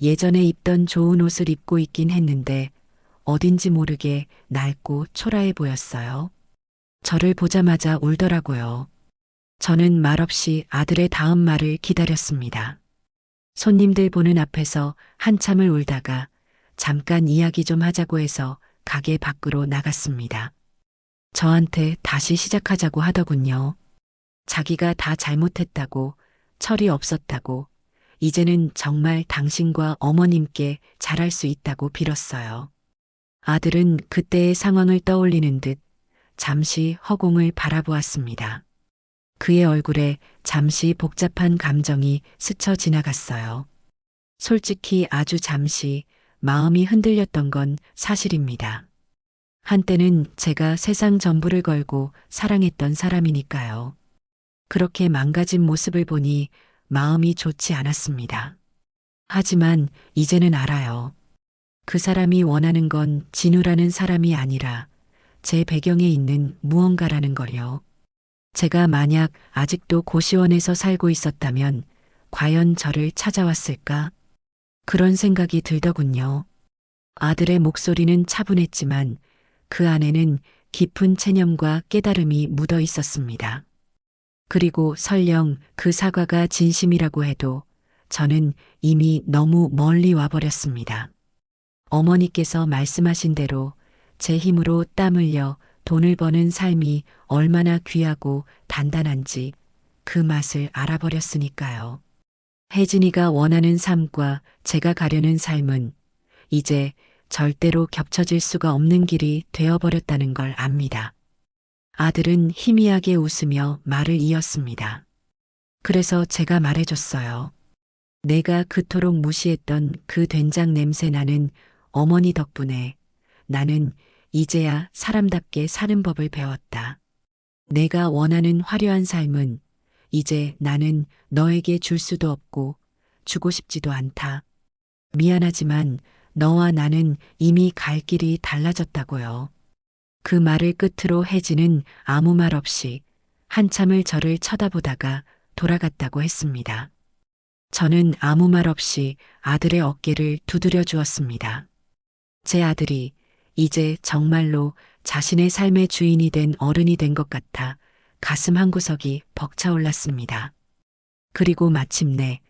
Speaker 1: 예전에 입던 좋은 옷을 입고 있긴 했는데 어딘지 모르게 낡고 초라해 보였어요. 저를 보자마자 울더라고요. 저는 말없이 아들의 다음 말을 기다렸습니다. 손님들 보는 앞에서 한참을 울다가 잠깐 이야기 좀 하자고 해서 가게 밖으로 나갔습니다. 저한테 다시 시작하자고 하더군요. 자기가 다 잘못했다고, 철이 없었다고, 이제는 정말 당신과 어머님께 잘할 수 있다고 빌었어요. 아들은 그때의 상황을 떠올리는 듯 잠시 허공을 바라보았습니다. 그의 얼굴에 잠시 복잡한 감정이 스쳐 지나갔어요. 솔직히 아주 잠시 마음이 흔들렸던 건 사실입니다. 한때는 제가 세상 전부를 걸고 사랑했던 사람이니까요. 그렇게 망가진 모습을 보니 마음이 좋지 않았습니다. 하지만 이제는 알아요. 그 사람이 원하는 건 진우라는 사람이 아니라 제 배경에 있는 무언가라는 걸요. 제가 만약 아직도 고시원에서 살고 있었다면 과연 저를 찾아왔을까? 그런 생각이 들더군요. 아들의 목소리는 차분했지만 그 안에는 깊은 체념과 깨달음이 묻어 있었습니다. 그리고 설령 그 사과가 진심이라고 해도 저는 이미 너무 멀리 와버렸습니다. 어머니께서 말씀하신 대로 제 힘으로 땀 흘려 돈을 버는 삶이 얼마나 귀하고 단단한지 그 맛을 알아버렸으니까요. 혜진이가 원하는 삶과 제가 가려는 삶은 이제 절대로 겹쳐질 수가 없는 길이 되어버렸다는 걸 압니다. 아들은 희미하게 웃으며 말을 이었습니다. 그래서 제가 말해줬어요. 내가 그토록 무시했던 그 된장 냄새 나는 어머니 덕분에 나는 이제야 사람답게 사는 법을 배웠다. 내가 원하는 화려한 삶은 이제 나는 너에게 줄 수도 없고 주고 싶지도 않다. 미안하지만 너와 나는 이미 갈 길이 달라졌다고요. 그 말을 끝으로 혜진은 아무 말 없이 한참을 저를 쳐다보다가 돌아갔다고 했습니다. 저는 아무 말 없이 아들의 어깨를 두드려 주었습니다. 제 아들이 이제 정말로 자신의 삶의 주인이 된 어른이 된 것 같아 가슴 한구석이 벅차올랐습니다. 그리고 마침내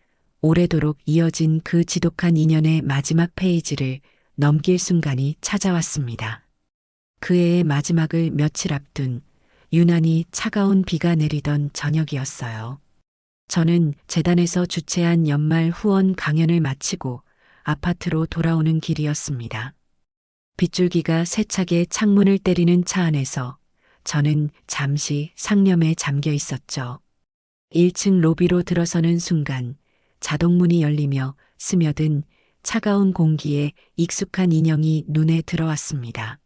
Speaker 1: 오래도록 이어진 그 지독한 인연의 마지막 페이지를 넘길 순간이 찾아왔습니다. 그 해의 마지막을 며칠 앞둔 유난히 차가운 비가 내리던 저녁이었어요. 저는 재단에서 주최한 연말 후원 강연을 마치고 아파트로 돌아오는 길이었습니다. 빗줄기가 세차게 창문을 때리는 차 안에서 저는 잠시 상념에 잠겨 있었죠. 1층 로비로 들어서는 순간 자동문이 열리며 스며든 차가운 공기에 익숙한 인형이 눈에 들어왔습니다.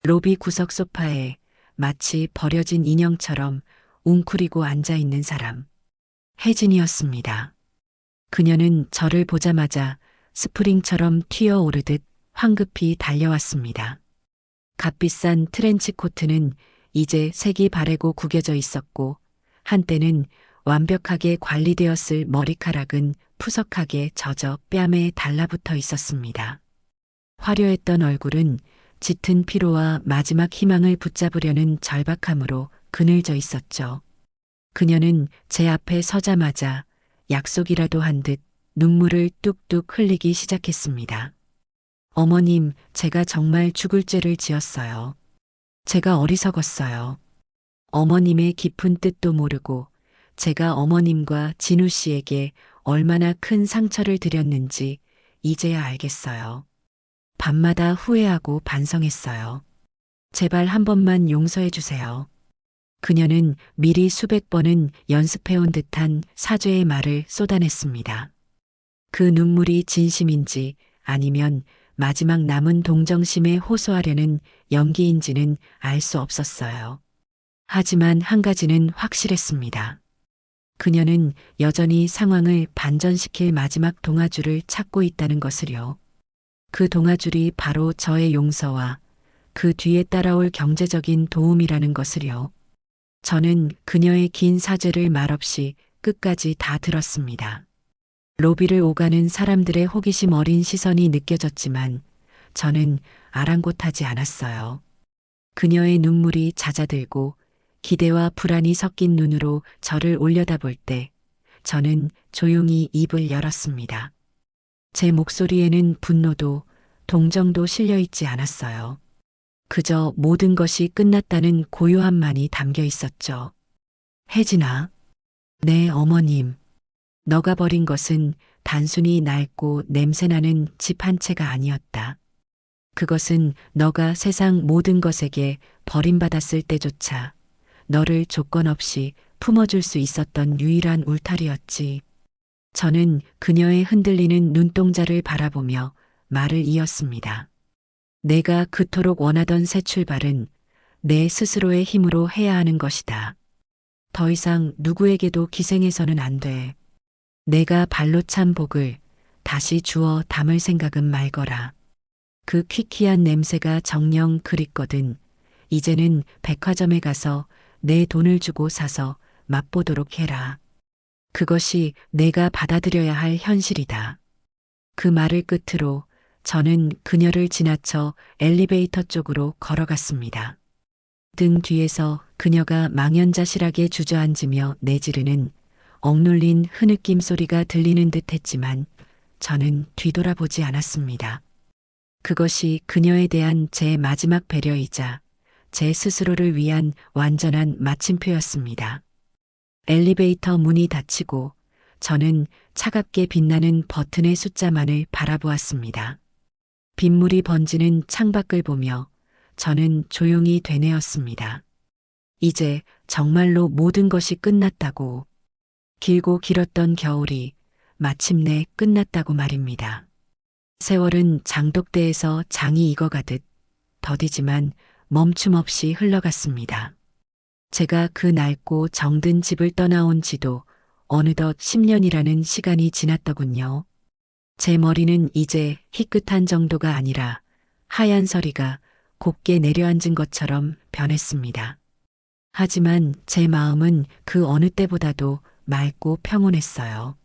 Speaker 1: 로비 구석 소파에 마치 버려진 인형처럼 웅크리고 앉아 있는 사람. 혜진이었습니다. 그녀는 저를 보자마자 스프링처럼 튀어오르듯 황급히 달려왔습니다. 값비싼 트렌치 코트는 이제 색이 바래고 구겨져 있었고 한때는 완벽하게 관리되었을 머리카락은 푸석하게 젖어 뺨에 달라붙어 있었습니다. 화려했던 얼굴은 짙은 피로와 마지막 희망을 붙잡으려는 절박함으로 그늘져 있었죠. 그녀는 제 앞에 서자마자 약속이라도 한 듯 눈물을 뚝뚝 흘리기 시작했습니다. 어머님, 제가 정말 죽을 죄를 지었어요. 제가 어리석었어요. 어머님의 깊은 뜻도 모르고 제가 어머님과 진우 씨에게 얼마나 큰 상처를 드렸는지 이제야 알겠어요. 밤마다 후회하고 반성했어요. 제발 한 번만 용서해 주세요. 그녀는 미리 수백 번은 연습해온 듯한 사죄의 말을 쏟아냈습니다. 그 눈물이 진심인지 아니면 마지막 남은 동정심에 호소하려는 연기인지는 알 수 없었어요. 하지만 한 가지는 확실했습니다. 그녀는 여전히 상황을 반전시킬 마지막 동아줄을 찾고 있다는 것을요. 그 동아줄이 바로 저의 용서와 그 뒤에 따라올 경제적인 도움이라는 것을요. 저는 그녀의 긴 사죄를 말없이 끝까지 다 들었습니다. 로비를 오가는 사람들의 호기심 어린 시선이 느껴졌지만 저는 아랑곳하지 않았어요. 그녀의 눈물이 잦아들고 기대와 불안이 섞인 눈으로 저를 올려다볼 때 저는 조용히 입을 열었습니다. 제 목소리에는 분노도 동정도 실려 있지 않았어요. 그저 모든 것이 끝났다는 고요함만이 담겨 있었죠. 혜진아, 네 어머님. 너가 버린 것은 단순히 낡고 냄새나는 집 한 채가 아니었다. 그것은 너가 세상 모든 것에게 버림받았을 때조차 너를 조건 없이 품어줄 수 있었던 유일한 울타리였지. 저는 그녀의 흔들리는 눈동자를 바라보며 말을 이었습니다. 내가 그토록 원하던 새 출발은 내 스스로의 힘으로 해야 하는 것이다. 더 이상 누구에게도 기생해서는 안 돼. 내가 발로 찬 복을 다시 주워 담을 생각은 말거라. 그 퀴퀴한 냄새가 정녕 그립거든. 이제는 백화점에 가서 내 돈을 주고 사서 맛보도록 해라. 그것이 내가 받아들여야 할 현실이다. 그 말을 끝으로 저는 그녀를 지나쳐 엘리베이터 쪽으로 걸어갔습니다. 등 뒤에서 그녀가 망연자실하게 주저앉으며 내지르는 억눌린 흐느낌 소리가 들리는 듯 했지만 저는 뒤돌아보지 않았습니다. 그것이 그녀에 대한 제 마지막 배려이자 제 스스로를 위한 완전한 마침표였습니다. 엘리베이터 문이 닫히고 저는 차갑게 빛나는 버튼의 숫자만을 바라보았습니다. 빗물이 번지는 창밖을 보며 저는 조용히 되뇌었습니다. 이제 정말로 모든 것이 끝났다고. 길고 길었던 겨울이 마침내 끝났다고 말입니다. 세월은 장독대에서 장이 익어가듯 더디지만 멈춤 없이 흘러갔습니다. 제가 그 낡고 정든 집을 떠나온 지도 어느덧 10년이라는 시간이 지났더군요. 제 머리는 이제 희끗한 정도가 아니라 하얀 서리가 곱게 내려앉은 것처럼 변했습니다. 하지만 제 마음은 그 어느 때보다도 맑고 평온했어요.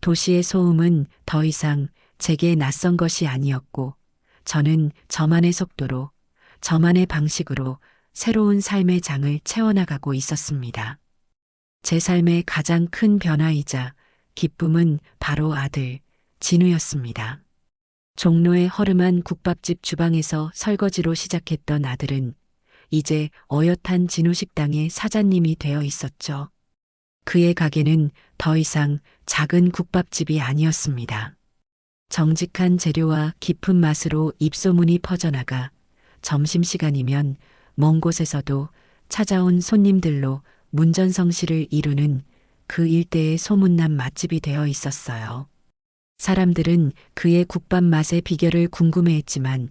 Speaker 1: 도시의 소음은 더 이상 제게 낯선 것이 아니었고 저는 저만의 속도로 저만의 방식으로 새로운 삶의 장을 채워나가고 있었습니다. 제 삶의 가장 큰 변화이자 기쁨은 바로 아들 진우였습니다. 종로의 허름한 국밥집 주방에서 설거지로 시작했던 아들은 이제 어엿한 진우 식당의 사장님이 되어 있었죠. 그의 가게는 더 이상 작은 국밥집이 아니었습니다. 정직한 재료와 깊은 맛으로 입소문이 퍼져나가 점심시간이면 먼 곳에서도 찾아온 손님들로 문전성시를 이루는 그 일대의 소문난 맛집이 되어 있었어요. 사람들은 그의 국밥 맛의 비결을 궁금해했지만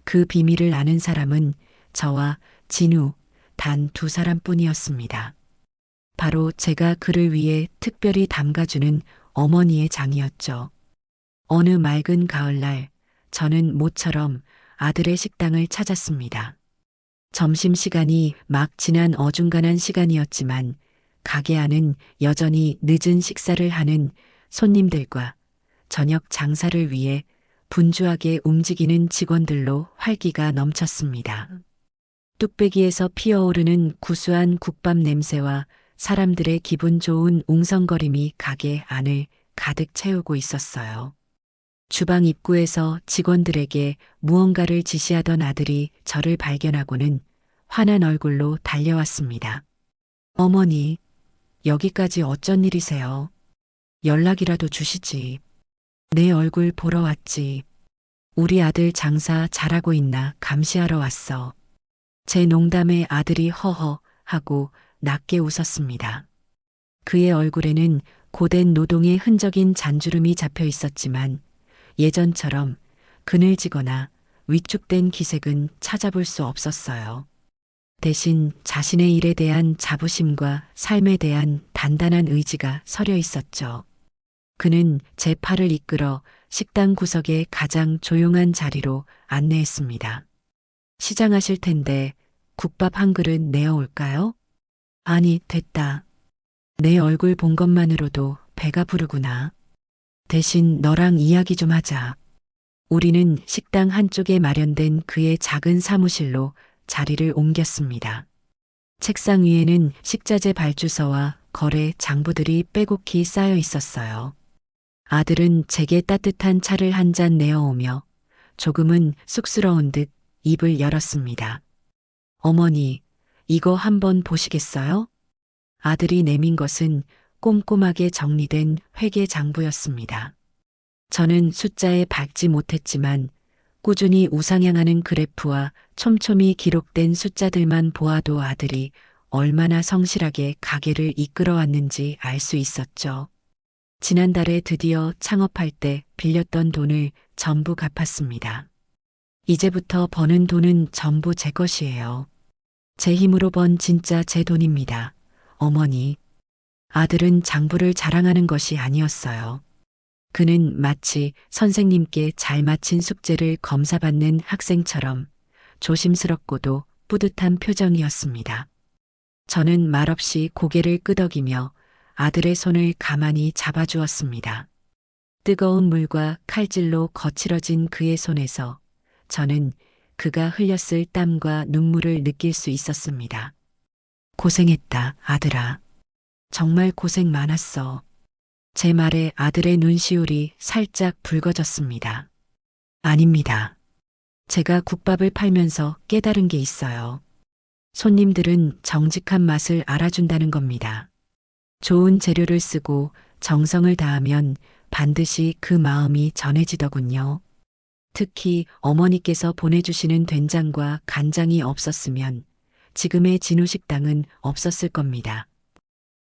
Speaker 1: 그 비밀을 아는 사람은 저와 진우 단 두 사람뿐이었습니다. 바로 제가 그를 위해 특별히 담가주는 어머니의 장이었죠. 어느 맑은 가을날 저는 모처럼 아들의 식당을 찾았습니다. 점심시간이 막 지난 어중간한 시간이었지만 가게 안은 여전히 늦은 식사를 하는 손님들과 저녁 장사를 위해 분주하게 움직이는 직원들로 활기가 넘쳤습니다. 뚝배기에서 피어오르는 구수한 국밥 냄새와 사람들의 기분 좋은 웅성거림이 가게 안을 가득 채우고 있었어요. 주방 입구에서 직원들에게 무언가를 지시하던 아들이 저를 발견하고는 환한 얼굴로 달려왔습니다. 어머니, 여기까지 어쩐 일이세요? 연락이라도 주시지. 내 얼굴 보러 왔지. 우리 아들 장사 잘하고 있나 감시하러 왔어. 제 농담에 아들이 허허 하고 낮게 웃었습니다. 그의 얼굴에는 고된 노동의 흔적인 잔주름이 잡혀 있었지만 예전처럼 그늘지거나 위축된 기색은 찾아볼 수 없었어요. 대신 자신의 일에 대한 자부심과 삶에 대한 단단한 의지가 서려 있었죠. 그는 제 팔을 이끌어 식당 구석의 가장 조용한 자리로 안내했습니다. 시장하실 텐데 국밥 한 그릇 내어올까요? 아니, 됐다. 내 얼굴 본 것만으로도 배가 부르구나. 대신 너랑 이야기 좀 하자. 우리는 식당 한쪽에 마련된 그의 작은 사무실로 자리를 옮겼습니다. 책상 위에는 식자재 발주서와 거래 장부들이 빼곡히 쌓여 있었어요. 아들은 제게 따뜻한 차를 한 잔 내어오며 조금은 쑥스러운 듯 입을 열었습니다. 어머니, 이거 한번 보시겠어요? 아들이 내민 것은 꼼꼼하게 정리된 회계 장부였습니다. 저는 숫자에 밟지 못했지만 꾸준히 우상향하는 그래프와 촘촘히 기록된 숫자들만 보아도 아들이 얼마나 성실하게 가게를 이끌어왔는지 알 수 있었죠. 지난달에 드디어 창업할 때 빌렸던 돈을 전부 갚았습니다. 이제부터 버는 돈은 전부 제 것이에요. 제 힘으로 번 진짜 제 돈입니다. 어머니. 아들은 장부를 자랑하는 것이 아니었어요. 그는 마치 선생님께 잘 마친 숙제를 검사받는 학생처럼 조심스럽고도 뿌듯한 표정이었습니다. 저는 말없이 고개를 끄덕이며 아들의 손을 가만히 잡아주었습니다. 뜨거운 물과 칼질로 거칠어진 그의 손에서 저는 그가 흘렸을 땀과 눈물을 느낄 수 있었습니다. 고생했다, 아들아. 정말 고생 많았어. 제 말에 아들의 눈시울이 살짝 붉어졌습니다. 아닙니다. 제가 국밥을 팔면서 깨달은 게 있어요. 손님들은 정직한 맛을 알아준다는 겁니다. 좋은 재료를 쓰고 정성을 다하면 반드시 그 마음이 전해지더군요. 특히 어머니께서 보내주시는 된장과 간장이 없었으면 지금의 진우식당은 없었을 겁니다.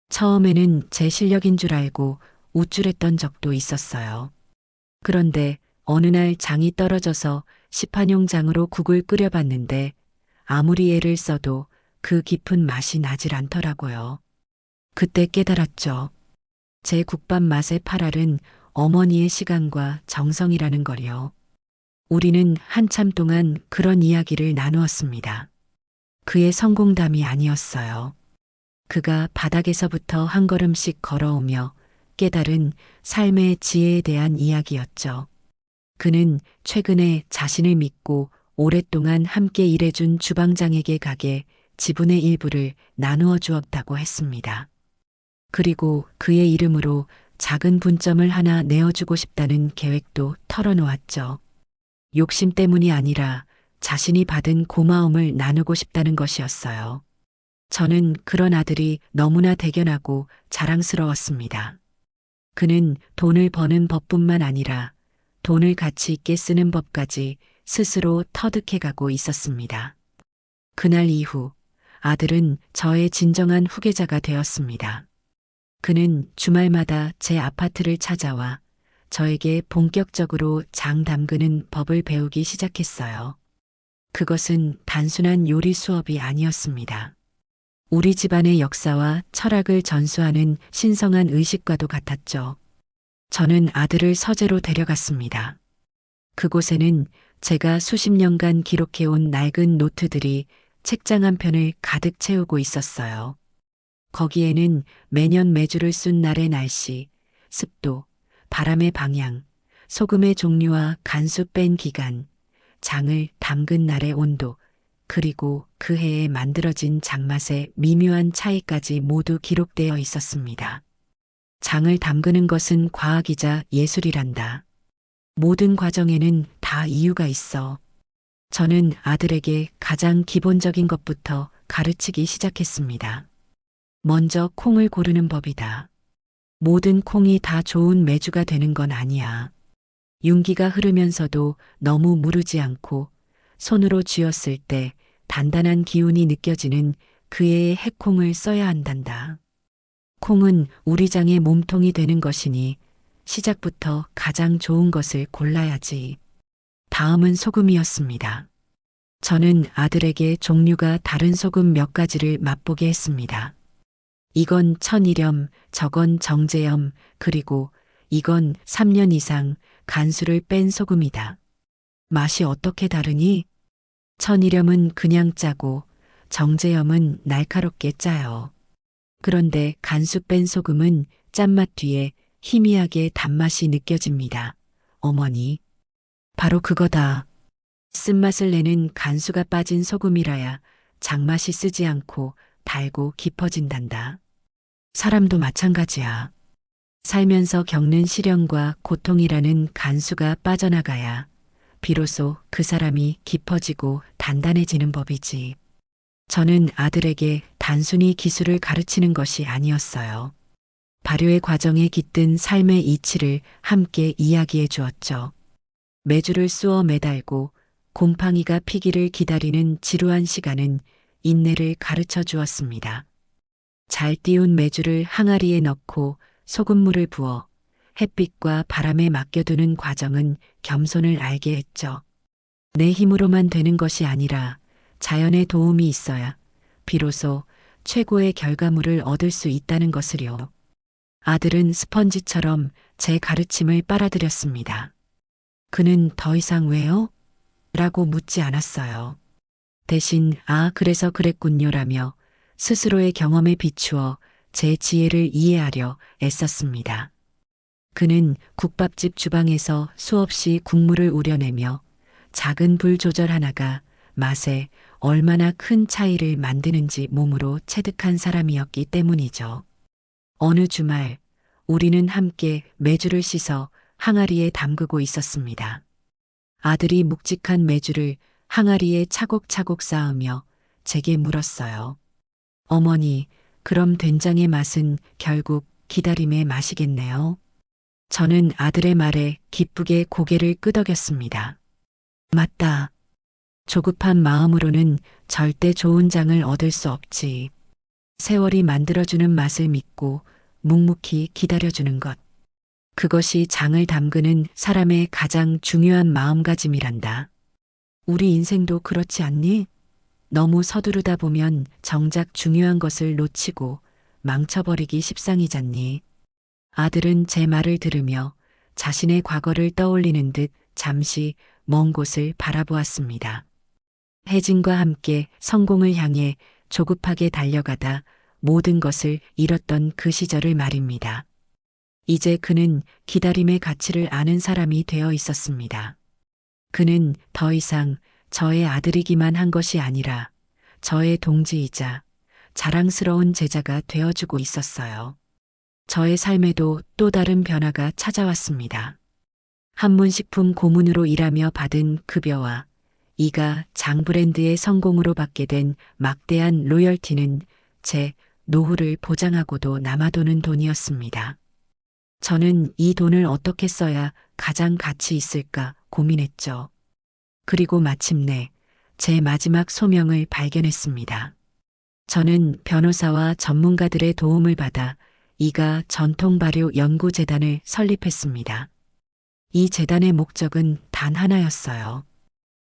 Speaker 1: 처음에는 제 실력인 줄 알고 우쭐했던 적도 있었어요. 그런데 어느 날 장이 떨어져서 시판용 장으로 국을 끓여봤는데 아무리 애를 써도 그 깊은 맛이 나질 않더라고요. 그때 깨달았죠. 제 국밥 맛의 팔알은 어머니의 시간과 정성이라는 걸요. 우리는 한참 동안 그런 이야기를 나누었습니다. 그의 성공담이 아니었어요. 그가 바닥에서부터 한 걸음씩 걸어오며 깨달은 삶의 지혜에 대한 이야기였죠. 그는 최근에 자신을 믿고 오랫동안 함께 일해준 주방장에게 가게 지분의 일부를 나누어 주었다고 했습니다. 그리고 그의 이름으로 작은 분점을 하나 내어주고 싶다는 계획도 털어놓았죠. 욕심 때문이 아니라 자신이 받은 고마움을 나누고 싶다는 것이었어요. 저는 그런 아들이 너무나 대견하고 자랑스러웠습니다. 그는 돈을 버는 법뿐만 아니라 돈을 가치 있게 쓰는 법까지 스스로 터득해가고 있었습니다. 그날 이후 아들은 저의 진정한 후계자가 되었습니다. 그는 주말마다 제 아파트를 찾아와 저에게 본격적으로 장 담그는 법을 배우기 시작했어요. 그것은 단순한 요리 수업이 아니었습니다. 우리 집안의 역사와 철학을 전수하는 신성한 의식과도 같았죠. 저는 아들을 서재로 데려갔습니다. 그곳에는 제가 수십 년간 기록해온 낡은 노트들이 책장 한 편을 가득 채우고 있었어요. 거기에는 매년 매주를 쓴 날의 날씨, 습도, 바람의 방향, 소금의 종류와 간수 뺀 기간, 장을 담근 날의 온도, 그리고 그 해에 만들어진 장맛의 미묘한 차이까지 모두 기록되어 있었습니다. 장을 담그는 것은 과학이자 예술이란다. 모든 과정에는 다 이유가 있어. 저는 아들에게 가장 기본적인 것부터 가르치기 시작했습니다. 먼저 콩을 고르는 법이다. 모든 콩이 다 좋은 메주가 되는 건 아니야. 윤기가 흐르면서도 너무 무르지 않고 손으로 쥐었을 때 단단한 기운이 느껴지는 그의 해콩을 써야 한단다. 콩은 우리 장의 몸통이 되는 것이니 시작부터 가장 좋은 것을 골라야지. 다음은 소금이었습니다. 저는 아들에게 종류가 다른 소금 몇 가지를 맛보게 했습니다. 이건 천일염, 저건 정제염, 그리고 이건 3년 이상 간수를 뺀 소금이다. 맛이 어떻게 다르니? 천일염은 그냥 짜고 정제염은 날카롭게 짜요. 그런데 간수 뺀 소금은 짠맛 뒤에 희미하게 단맛이 느껴집니다. 어머니, 바로 그거다. 쓴맛을 내는 간수가 빠진 소금이라야 장맛이 쓰지 않고 달고 깊어진단다. 사람도 마찬가지야. 살면서 겪는 시련과 고통이라는 간수가 빠져나가야 비로소 그 사람이 깊어지고 단단해지는 법이지. 저는 아들에게 단순히 기술을 가르치는 것이 아니었어요. 발효의 과정에 깃든 삶의 이치를 함께 이야기해 주었죠. 메주를 쑤어 매달고 곰팡이가 피기를 기다리는 지루한 시간은 인내를 가르쳐 주었습니다. 잘 띄운 메주를 항아리에 넣고 소금물을 부어 햇빛과 바람에 맡겨두는 과정은 겸손을 알게 했죠. 내 힘으로만 되는 것이 아니라 자연의 도움이 있어야 비로소 최고의 결과물을 얻을 수 있다는 것을요. 아들은 스펀지처럼 제 가르침을 빨아들였습니다. 그는 더 이상 왜요? 라고 묻지 않았어요. 대신 그래서 그랬군요라며 스스로의 경험에 비추어 제 지혜를 이해하려 애썼습니다. 그는 국밥집 주방에서 수없이 국물을 우려내며 작은 불 조절 하나가 맛에 얼마나 큰 차이를 만드는지 몸으로 체득한 사람이었기 때문이죠. 어느 주말 우리는 함께 메주를 씻어 항아리에 담그고 있었습니다. 아들이 묵직한 메주를 항아리에 차곡차곡 쌓으며 제게 물었어요. 어머니, 그럼 된장의 맛은 결국 기다림의 맛이겠네요. 저는 아들의 말에 기쁘게 고개를 끄덕였습니다. 맞다. 조급한 마음으로는 절대 좋은 장을 얻을 수 없지. 세월이 만들어주는 맛을 믿고 묵묵히 기다려주는 것. 그것이 장을 담그는 사람의 가장 중요한 마음가짐이란다. 우리 인생도 그렇지 않니? 너무 서두르다 보면 정작 중요한 것을 놓치고 망쳐버리기 십상이잖니. 아들은 제 말을 들으며 자신의 과거를 떠올리는 듯 잠시 먼 곳을 바라보았습니다. 혜진과 함께 성공을 향해 조급하게 달려가다 모든 것을 잃었던 그 시절을 말입니다. 이제 그는 기다림의 가치를 아는 사람이 되어 있었습니다. 그는 더 이상 저의 아들이기만 한 것이 아니라 저의 동지이자 자랑스러운 제자가 되어주고 있었어요. 저의 삶에도 또 다른 변화가 찾아왔습니다. 한문식품 고문으로 일하며 받은 급여와 이가 장 브랜드의 성공으로 받게 된 막대한 로열티는 제 노후를 보장하고도 남아도는 돈이었습니다. 저는 이 돈을 어떻게 써야 가장 가치 있을까 고민했죠. 그리고 마침내 제 마지막 소명을 발견했습니다. 저는 변호사와 전문가들의 도움을 받아 이가 전통발효연구재단을 설립했습니다. 이 재단의 목적은 단 하나였어요.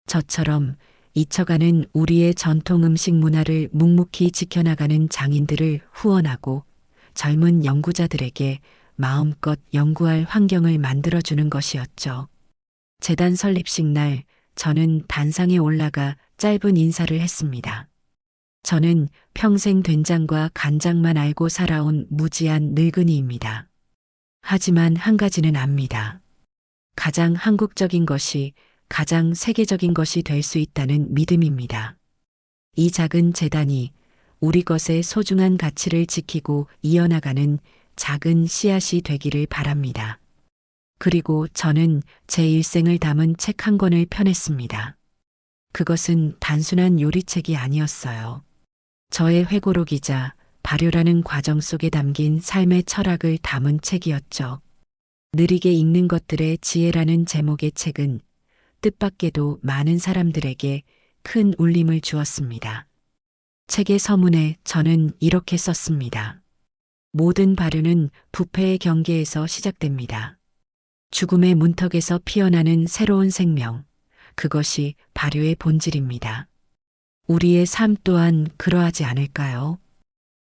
Speaker 1: 저처럼 잊혀가는 우리의 전통 음식 문화를 묵묵히 지켜나가는 장인들을 후원하고 젊은 연구자들에게 마음껏 연구할 환경을 만들어주는 것이었죠. 재단 설립식 날 저는 단상에 올라가 짧은 인사를 했습니다. 저는 평생 된장과 간장만 알고 살아온 무지한 늙은이입니다. 하지만 한 가지는 압니다. 가장 한국적인 것이 가장 세계적인 것이 될 수 있다는 믿음입니다. 이 작은 재단이 우리 것의 소중한 가치를 지키고 이어나가는 작은 씨앗이 되기를 바랍니다. 그리고 저는 제 일생을 담은 책 한 권을 펴냈습니다. 그것은 단순한 요리책이 아니었어요. 저의 회고록이자 발효라는 과정 속에 담긴 삶의 철학을 담은 책이었죠. 느리게 읽는 것들의 지혜라는 제목의 책은 뜻밖에도 많은 사람들에게 큰 울림을 주었습니다. 책의 서문에 저는 이렇게 썼습니다. 모든 발효는 부패의 경계에서 시작됩니다. 죽음의 문턱에서 피어나는 새로운 생명, 그것이 발효의 본질입니다. 우리의 삶 또한 그러하지 않을까요?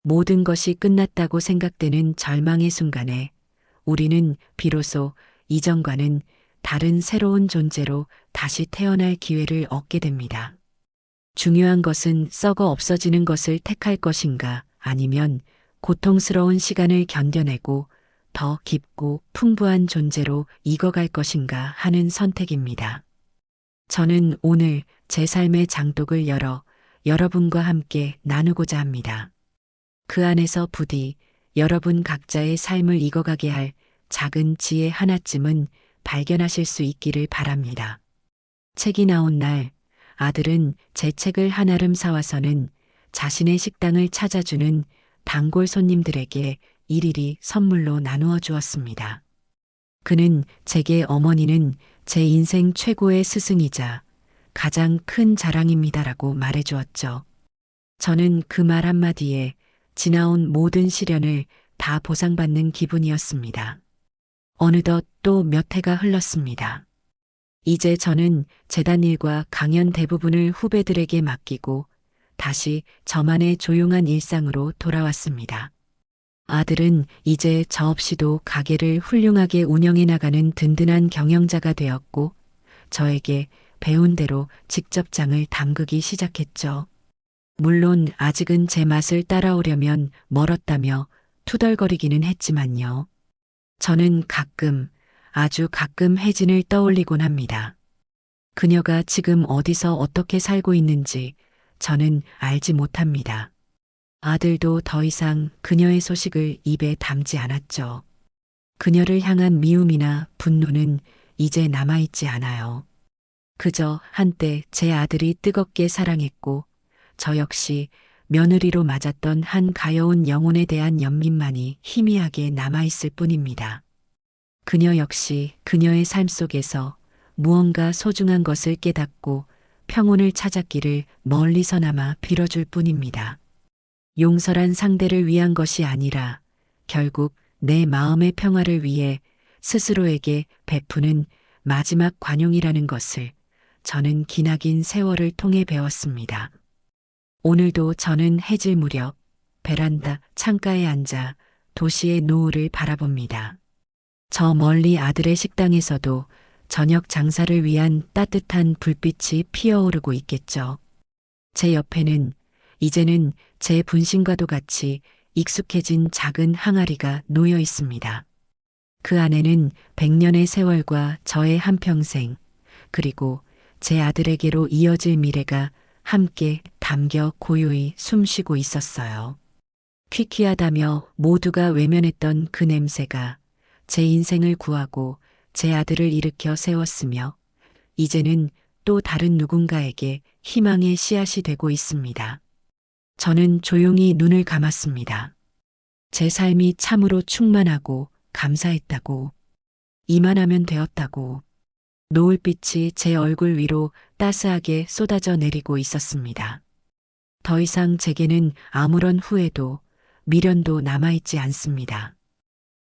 Speaker 1: 모든 것이 끝났다고 생각되는 절망의 순간에 우리는 비로소 이전과는 다른 새로운 존재로 다시 태어날 기회를 얻게 됩니다. 중요한 것은 썩어 없어지는 것을 택할 것인가 아니면 고통스러운 시간을 견뎌내고 더 깊고 풍부한 존재로 익어갈 것인가 하는 선택입니다. 저는 오늘 제 삶의 장독을 열어 여러분과 함께 나누고자 합니다. 그 안에서 부디 여러분 각자의 삶을 익어가게 할 작은 지혜 하나쯤은 발견하실 수 있기를 바랍니다. 책이 나온 날 아들은 제 책을 한아름 사와서는 자신의 식당을 찾아주는 단골 손님들에게 일일이 선물로 나누어 주었습니다. 그는 제게 어머니는 제 인생 최고의 스승이자 가장 큰 자랑입니다라고 말해 주었죠. 저는 그 말 한마디에 지나온 모든 시련을 다 보상받는 기분이었습니다. 어느덧 또 몇 해가 흘렀습니다. 이제 저는 재단 일과 강연 대부분을 후배들에게 맡기고 다시 저만의 조용한 일상으로 돌아왔습니다. 아들은 이제 저 없이도 가게를 훌륭하게 운영해 나가는 든든한 경영자가 되었고 저에게 배운 대로 직접 장을 담그기 시작했죠. 물론 아직은 제 맛을 따라오려면 멀었다며 투덜거리기는 했지만요. 저는 가끔, 아주 가끔 혜진을 떠올리곤 합니다. 그녀가 지금 어디서 어떻게 살고 있는지 저는 알지 못합니다. 아들도 더 이상 그녀의 소식을 입에 담지 않았죠. 그녀를 향한 미움이나 분노는 이제 남아있지 않아요. 그저 한때 제 아들이 뜨겁게 사랑했고 저 역시 며느리로 맞았던 한 가여운 영혼에 대한 연민만이 희미하게 남아있을 뿐입니다. 그녀 역시 그녀의 삶 속에서 무언가 소중한 것을 깨닫고 평온을 찾았기를 멀리서나마 빌어줄 뿐입니다. 용서란 상대를 위한 것이 아니라 결국 내 마음의 평화를 위해 스스로에게 베푸는 마지막 관용이라는 것을 저는 기나긴 세월을 통해 배웠습니다. 오늘도 저는 해질 무렵 베란다 창가에 앉아 도시의 노을을 바라봅니다. 저 멀리 아들의 식당에서도 저녁 장사를 위한 따뜻한 불빛이 피어오르고 있겠죠. 제 옆에는 이제는 제 분신과도 같이 익숙해진 작은 항아리가 놓여 있습니다. 그 안에는 100년의 세월과 저의 한평생, 그리고 제 아들에게로 이어질 미래가 함께 담겨 고요히 숨쉬고 있었어요. 퀴퀴하다며 모두가 외면했던 그 냄새가 제 인생을 구하고 제 아들을 일으켜 세웠으며 이제는 또 다른 누군가에게 희망의 씨앗이 되고 있습니다. 저는 조용히 눈을 감았습니다. 제 삶이 참으로 충만하고 감사했다고, 이만하면 되었다고, 노을빛이 제 얼굴 위로 따스하게 쏟아져 내리고 있었습니다. 더 이상 제게는 아무런 후회도 미련도 남아있지 않습니다.